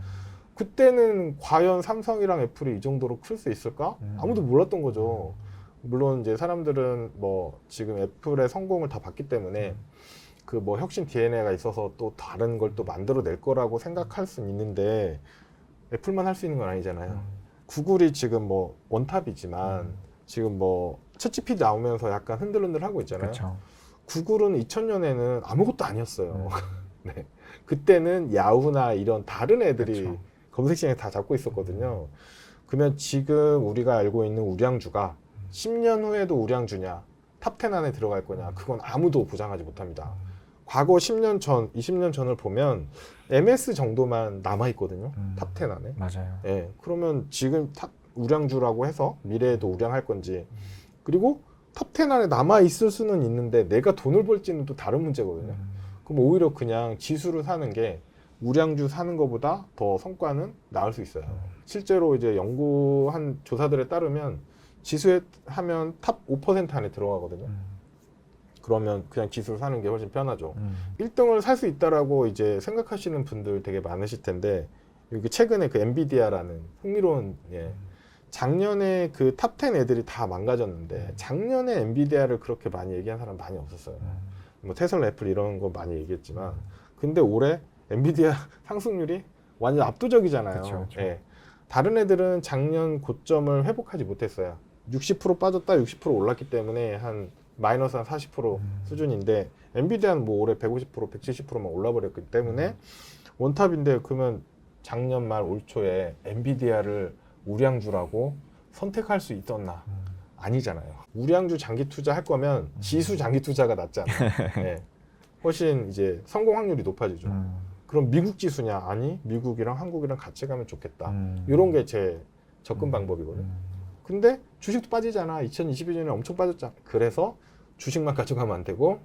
그때는 과연 삼성이랑 애플이 이 정도로 클 수 있을까? 아무도 몰랐던 거죠. 물론 이제 사람들은 뭐 지금 애플의 성공을 다 봤기 때문에 그 뭐 혁신 DNA가 있어서 또 다른 걸 또 만들어낼 거라고 생각할 수는 있는데 애플만 할 수 있는 건 아니잖아요. 구글이 지금 뭐 원탑이지만 지금 뭐 챗GPT 나오면서 약간 흔들흔들하고 있잖아요. 그쵸. 구글은 2000년에는 아무것도 아니었어요. 네. 그때는 야후나 이런 다른 애들이 그쵸. 검색 시장에 다 잡고 있었거든요. 그러면 지금 우리가 알고 있는 우량주가 10년 후에도 우량주냐, 탑10 안에 들어갈 거냐, 그건 아무도 보장하지 못합니다. 과거 10년 전, 20년 전을 보면 MS 정도만 남아있거든요. 탑10 안에. 맞아요. 예, 그러면 지금 우량주라고 해서 미래에도 우량할 건지, 그리고 탑10 안에 남아있을 수는 있는데 내가 돈을 벌지는 또 다른 문제거든요. 그럼 오히려 그냥 지수를 사는 게 우량주 사는 것보다 더 성과는 나을 수 있어요. 실제로 이제 연구한 조사들에 따르면 지수에 하면 탑 5% 안에 들어가거든요. 그러면 그냥 지수를 사는 게 훨씬 편하죠. 1등을 살 수 있다라고 이제 생각하시는 분들 되게 많으실 텐데, 여기 최근에 그 엔비디아라는 흥미로운, 예, 작년에 그 탑10 애들이 다 망가졌는데 작년에 엔비디아를 그렇게 많이 얘기한 사람 많이 없었어요. 뭐 테슬라, 애플 이런 거 많이 얘기했지만, 근데 올해 엔비디아 상승률이 완전 압도적이잖아요. 그쵸, 그쵸. 예. 다른 애들은 작년 고점을 회복하지 못했어요. 60% 빠졌다 60% 올랐기 때문에 한 마이너스 한 40% 수준인데, 엔비디아는 뭐 올해 150% 170%만 올라버렸기 때문에 원탑인데, 그러면 작년 말 올 초에 엔비디아를 우량주라고 선택할 수 있었나? 아니잖아요. 우량주 장기 투자 할 거면 지수 장기 투자가 낫잖아요. 예. 훨씬 이제 성공 확률이 높아지죠. 그럼 미국 지수냐? 아니, 미국이랑 한국이랑 같이 가면 좋겠다. 이런 게 제 접근 방법이거든요. 근데 주식도 빠지잖아. 2022년에 엄청 빠졌잖아. 그래서 주식만 가져가면 안 되고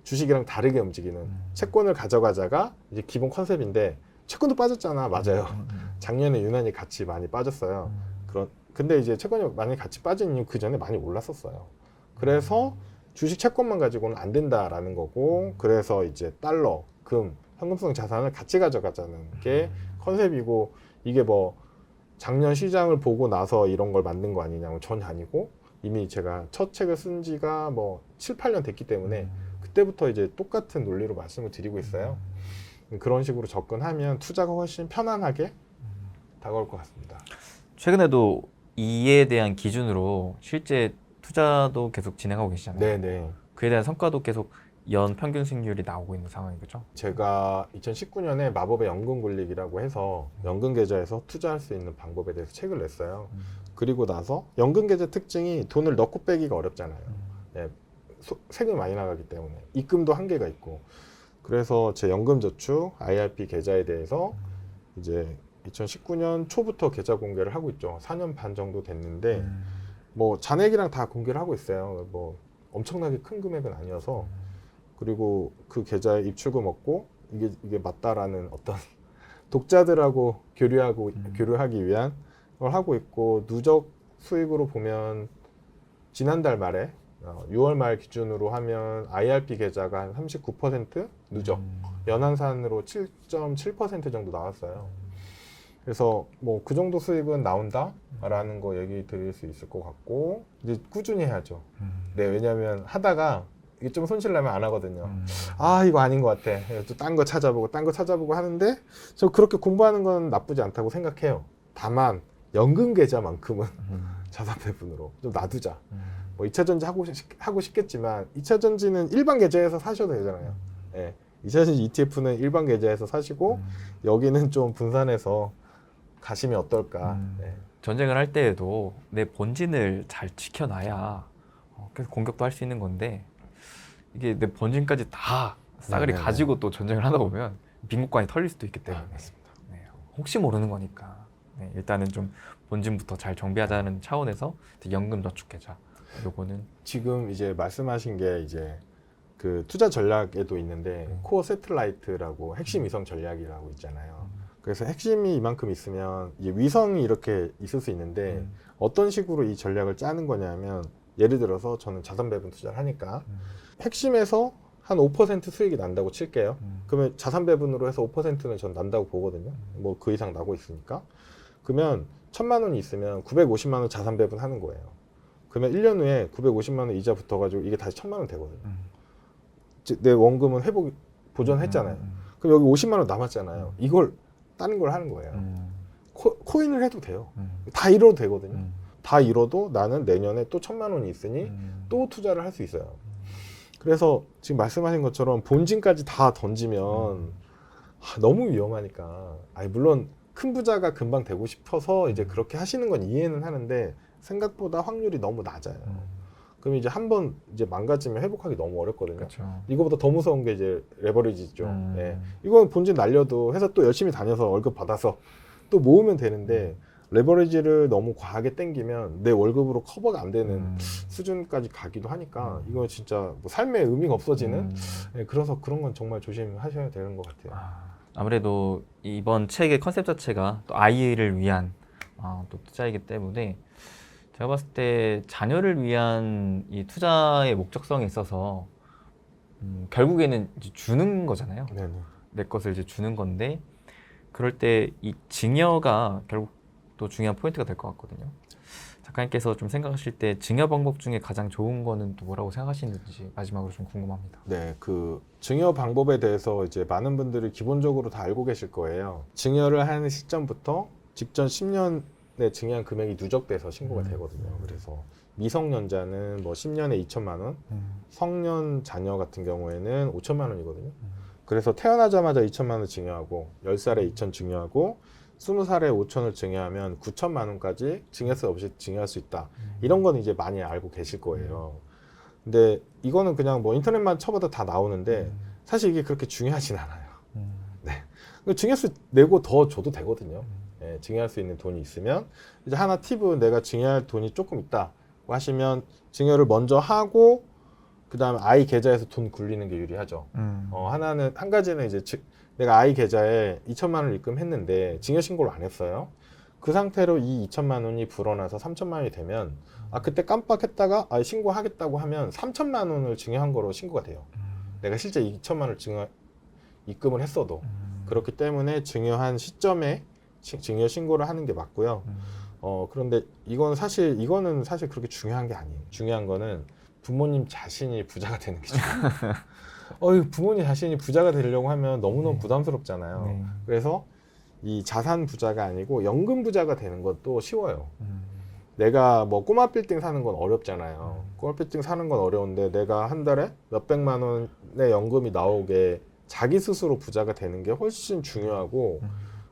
주식이랑 다르게 움직이는 채권을 가져가자가 이제 기본 컨셉인데, 채권도 빠졌잖아. 맞아요. 작년에 유난히 같이 많이 빠졌어요. 근데 이제 채권이 많이 같이 빠진 이유, 그 전에 많이 올랐었어요. 그래서 주식 채권만 가지고는 안 된다라는 거고, 그래서 이제 달러, 금, 현금성 자산을 같이 가져가자는 게 컨셉이고, 이게 뭐 작년 시장을 보고 나서 이런 걸 만든 거 아니냐면 전혀 아니고, 이미 제가 첫 책을 쓴 지가 뭐 7, 8년 됐기 때문에 그때부터 이제 똑같은 논리로 말씀을 드리고 있어요. 그런 식으로 접근하면 투자가 훨씬 편안하게 다가올 것 같습니다. 최근에도 이에 대한 기준으로 실제 투자도 계속 진행하고 계시잖아요. 네네. 그에 대한 성과도 계속 연 평균 수익률이 나오고 있는 상황인 거죠? 제가 2019년에 마법의 연금 굴리기라고 해서 연금 계좌에서 투자할 수 있는 방법에 대해서 책을 냈어요. 그리고 나서 연금 계좌 특징이 돈을 넣고 빼기가 어렵잖아요. 네, 세금이 많이 나가기 때문에 입금도 한계가 있고, 그래서 제 연금저축 IRP 계좌에 대해서 이제 2019년 초부터 계좌 공개를 하고 있죠. 4년 반 정도 됐는데 뭐 잔액이랑 다 공개를 하고 있어요. 뭐 엄청나게 큰 금액은 아니어서. 그리고 그 계좌에 입출금 없고 이게 맞다라는 어떤 독자들하고 교류하기 위한 걸 하고 있고, 누적 수익으로 보면 지난달 말에 6월 말 기준으로 하면 IRP 계좌가 한 39% 누적, 연환산으로 7.7% 정도 나왔어요. 그래서 뭐 그 정도 수익은 나온다라는 거 얘기 드릴 수 있을 것 같고, 이제 꾸준히 해야죠. 네, 왜냐하면 하다가 이게 좀 손실 나면 안 하거든요. 아, 이거 아닌 것 같아. 또 딴 거 찾아보고 하는데, 저 그렇게 공부하는 건 나쁘지 않다고 생각해요. 다만 연금 계좌만큼은 자산 배분으로 좀 놔두자. 뭐 2차 전지 하고 싶겠지만 2차 전지는 일반 계좌에서 사셔도 되잖아요. 예. 2차 전지 ETF는 일반 계좌에서 사시고 여기는 좀 분산해서 가시면 어떨까. 예. 전쟁을 할 때에도 내 본진을 잘 지켜놔야 계속 공격도 할 수 있는 건데, 이게 내 본진까지 다 싸그리 네네네. 가지고 또 전쟁을 하다 보면 빈곤관이 털릴 수도 있기 때문에 맞습니다. 네, 혹시 모르는 거니까 네, 일단은 좀 본진부터 잘 정비하자는 차원에서 연금 저축계좌 요거는 지금 이제 말씀하신 게 이제 그 투자 전략에도 있는데 코어 세틀라이트라고 핵심 위성 전략이라고 있잖아요. 그래서 핵심이 이만큼 있으면 이제 위성이 이렇게 있을 수 있는데 어떤 식으로 이 전략을 짜는 거냐면 예를 들어서 저는 자산 배분 투자를 하니까 핵심에서 한 5% 수익이 난다고 칠게요. 그러면 자산 배분으로 해서 5%는 전 난다고 보거든요. 뭐 그 이상 나고 있으니까. 그러면 1,000만 원이 있으면 950만 원 자산 배분하는 거예요. 그러면 1년 후에 950만 원 이자 붙어가지고 이게 다시 1,000만 원 되거든요. 즉 내 원금은 보존했잖아요. 그럼 여기 50만 원 남았잖아요. 이걸 다른 걸 하는 거예요. 코인을 해도 돼요. 다 잃어도 되거든요. 다 잃어도 나는 내년에 또 1,000만 원이 있으니 또 투자를 할 수 있어요. 그래서 지금 말씀하신 것처럼 본진까지 다 던지면 너무 위험하니까. 아니 물론 큰 부자가 금방 되고 싶어서 이제 그렇게 하시는 건 이해는 하는데 생각보다 확률이 너무 낮아요. 그럼 이제 한번 이제 망가지면 회복하기 너무 어렵거든요. 그렇죠. 이거보다 더 무서운 게 이제 레버리지죠. 예. 이건 본진 날려도 회사 또 열심히 다녀서 월급 받아서 또 모으면 되는데 레버리지를 너무 과하게 땡기면 내 월급으로 커버가 안 되는 수준까지 가기도 하니까 이건 진짜 뭐 삶의 의미가 없어지는 예, 그래서 그런 건 정말 조심하셔야 되는 것 같아요. 아무래도 이번 책의 컨셉 자체가 또 아이를 위한 또 투자이기 때문에 제가 봤을 때 자녀를 위한 이 투자의 목적성에 있어서 결국에는 이제 주는 거잖아요. 네네. 내 것을 이제 주는 건데 그럴 때 이 증여가 결국 또 중요한 포인트가 될 것 같거든요. 작가님께서 좀 생각하실 때 증여 방법 중에 가장 좋은 거는 또 뭐라고 생각하시는지 마지막으로 좀 궁금합니다. 네, 그 증여 방법에 대해서 이제 많은 분들이 기본적으로 다 알고 계실 거예요. 증여를 하는 시점부터 직전 10년에 증여한 금액이 누적돼서 신고가 되거든요. 그래서 미성년자는 뭐 10년에 2천만 원, 성년 자녀 같은 경우에는 5천만 원이거든요. 그래서 태어나자마자 2천만 원 증여하고 10살에 2천 증여하고 20살에 5천을 증여하면 9천만 원까지 증여세 없이 증여할 수 있다. 이런 건 이제 많이 알고 계실 거예요. 근데 이거는 그냥 뭐 인터넷만 쳐봐도 다 나오는데 사실 이게 그렇게 중요하진 않아요. 네. 증여세 내고 더 줘도 되거든요. 네, 증여할 수 있는 돈이 있으면 이제 하나 팁은 내가 증여할 돈이 조금 있다고 하시면 증여를 먼저 하고 그 다음에 아이 계좌에서 돈 굴리는 게 유리하죠. 한 가지는 이제 내가 아이 계좌에 2천만 원을 입금했는데 증여 신고를 안 했어요. 그 상태로 이 2천만 원이 불어나서 3천만 원이 되면 그때 깜빡했다가 신고하겠다고 하면 3천만 원을 증여한 거로 신고가 돼요. 내가 실제 2천만 원을 입금을 했어도. 그렇기 때문에 증여한 시점에 증여 신고를 하는 게 맞고요. 그런데 이거는 사실 그렇게 중요한 게 아니에요. 중요한 거는 부모님 자신이 부자가 되는 게 중요해요. 부모님 자신이 부자가 되려고 하면 너무너무 부담스럽잖아요. 그래서 이 자산 부자가 아니고 연금 부자가 되는 것도 쉬워요. 내가 뭐 꼬마 빌딩 사는 건 어렵잖아요. 꼬마 빌딩 사는 건 어려운데 내가 한 달에 몇백만 원의 연금이 나오게 자기 스스로 부자가 되는 게 훨씬 중요하고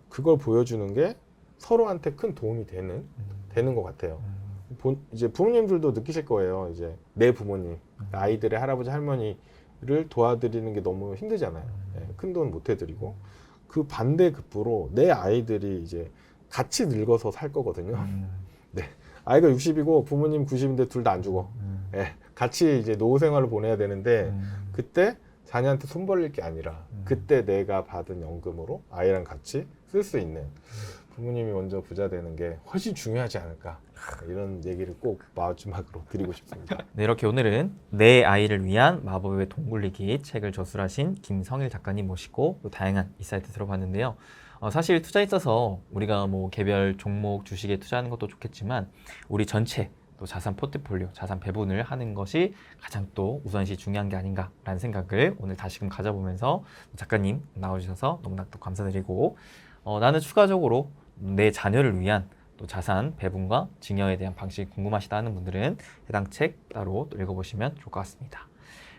그걸 보여주는 게 서로한테 큰 도움이 되는 것 같아요. 이제 부모님들도 느끼실 거예요. 이제 내 부모님, 아이들의 할아버지 할머니를 도와드리는 게 너무 힘들잖아요. 큰 돈 못 해드리고 그 반대급부로 내 아이들이 이제 같이 늙어서 살 거거든요. 네, 아이가 60이고 부모님 90인데 둘 다 안 죽어. 같이 이제 노후 생활을 보내야 되는데 그때 자녀한테 손 벌릴 게 아니라 그때 내가 받은 연금으로 아이랑 같이 쓸 수 있는 부모님이 먼저 부자 되는 게 훨씬 중요하지 않을까 이런 얘기를 꼭 마지막으로 드리고 싶습니다. 네, 이렇게 오늘은 내 아이를 위한 마법의 돈 굴리기 책을 저술하신 김성일 작가님 모시고 또 다양한 인사이트 들어봤는데요. 사실 투자에 있어서 우리가 뭐 개별 종목 주식에 투자하는 것도 좋겠지만 우리 전체 또 자산 포트폴리오, 자산 배분을 하는 것이 가장 또 우선시 중요한 게 아닌가라는 생각을 오늘 다시금 가져보면서 작가님 나와주셔서 너무나 또 감사드리고 나는 추가적으로 내 자녀를 위한 또 자산 배분과 증여에 대한 방식이 궁금하시다 하는 분들은 해당 책 따로 또 읽어보시면 좋을 것 같습니다.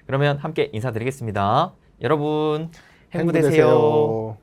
그러면 함께 인사드리겠습니다. 여러분 행복되세요.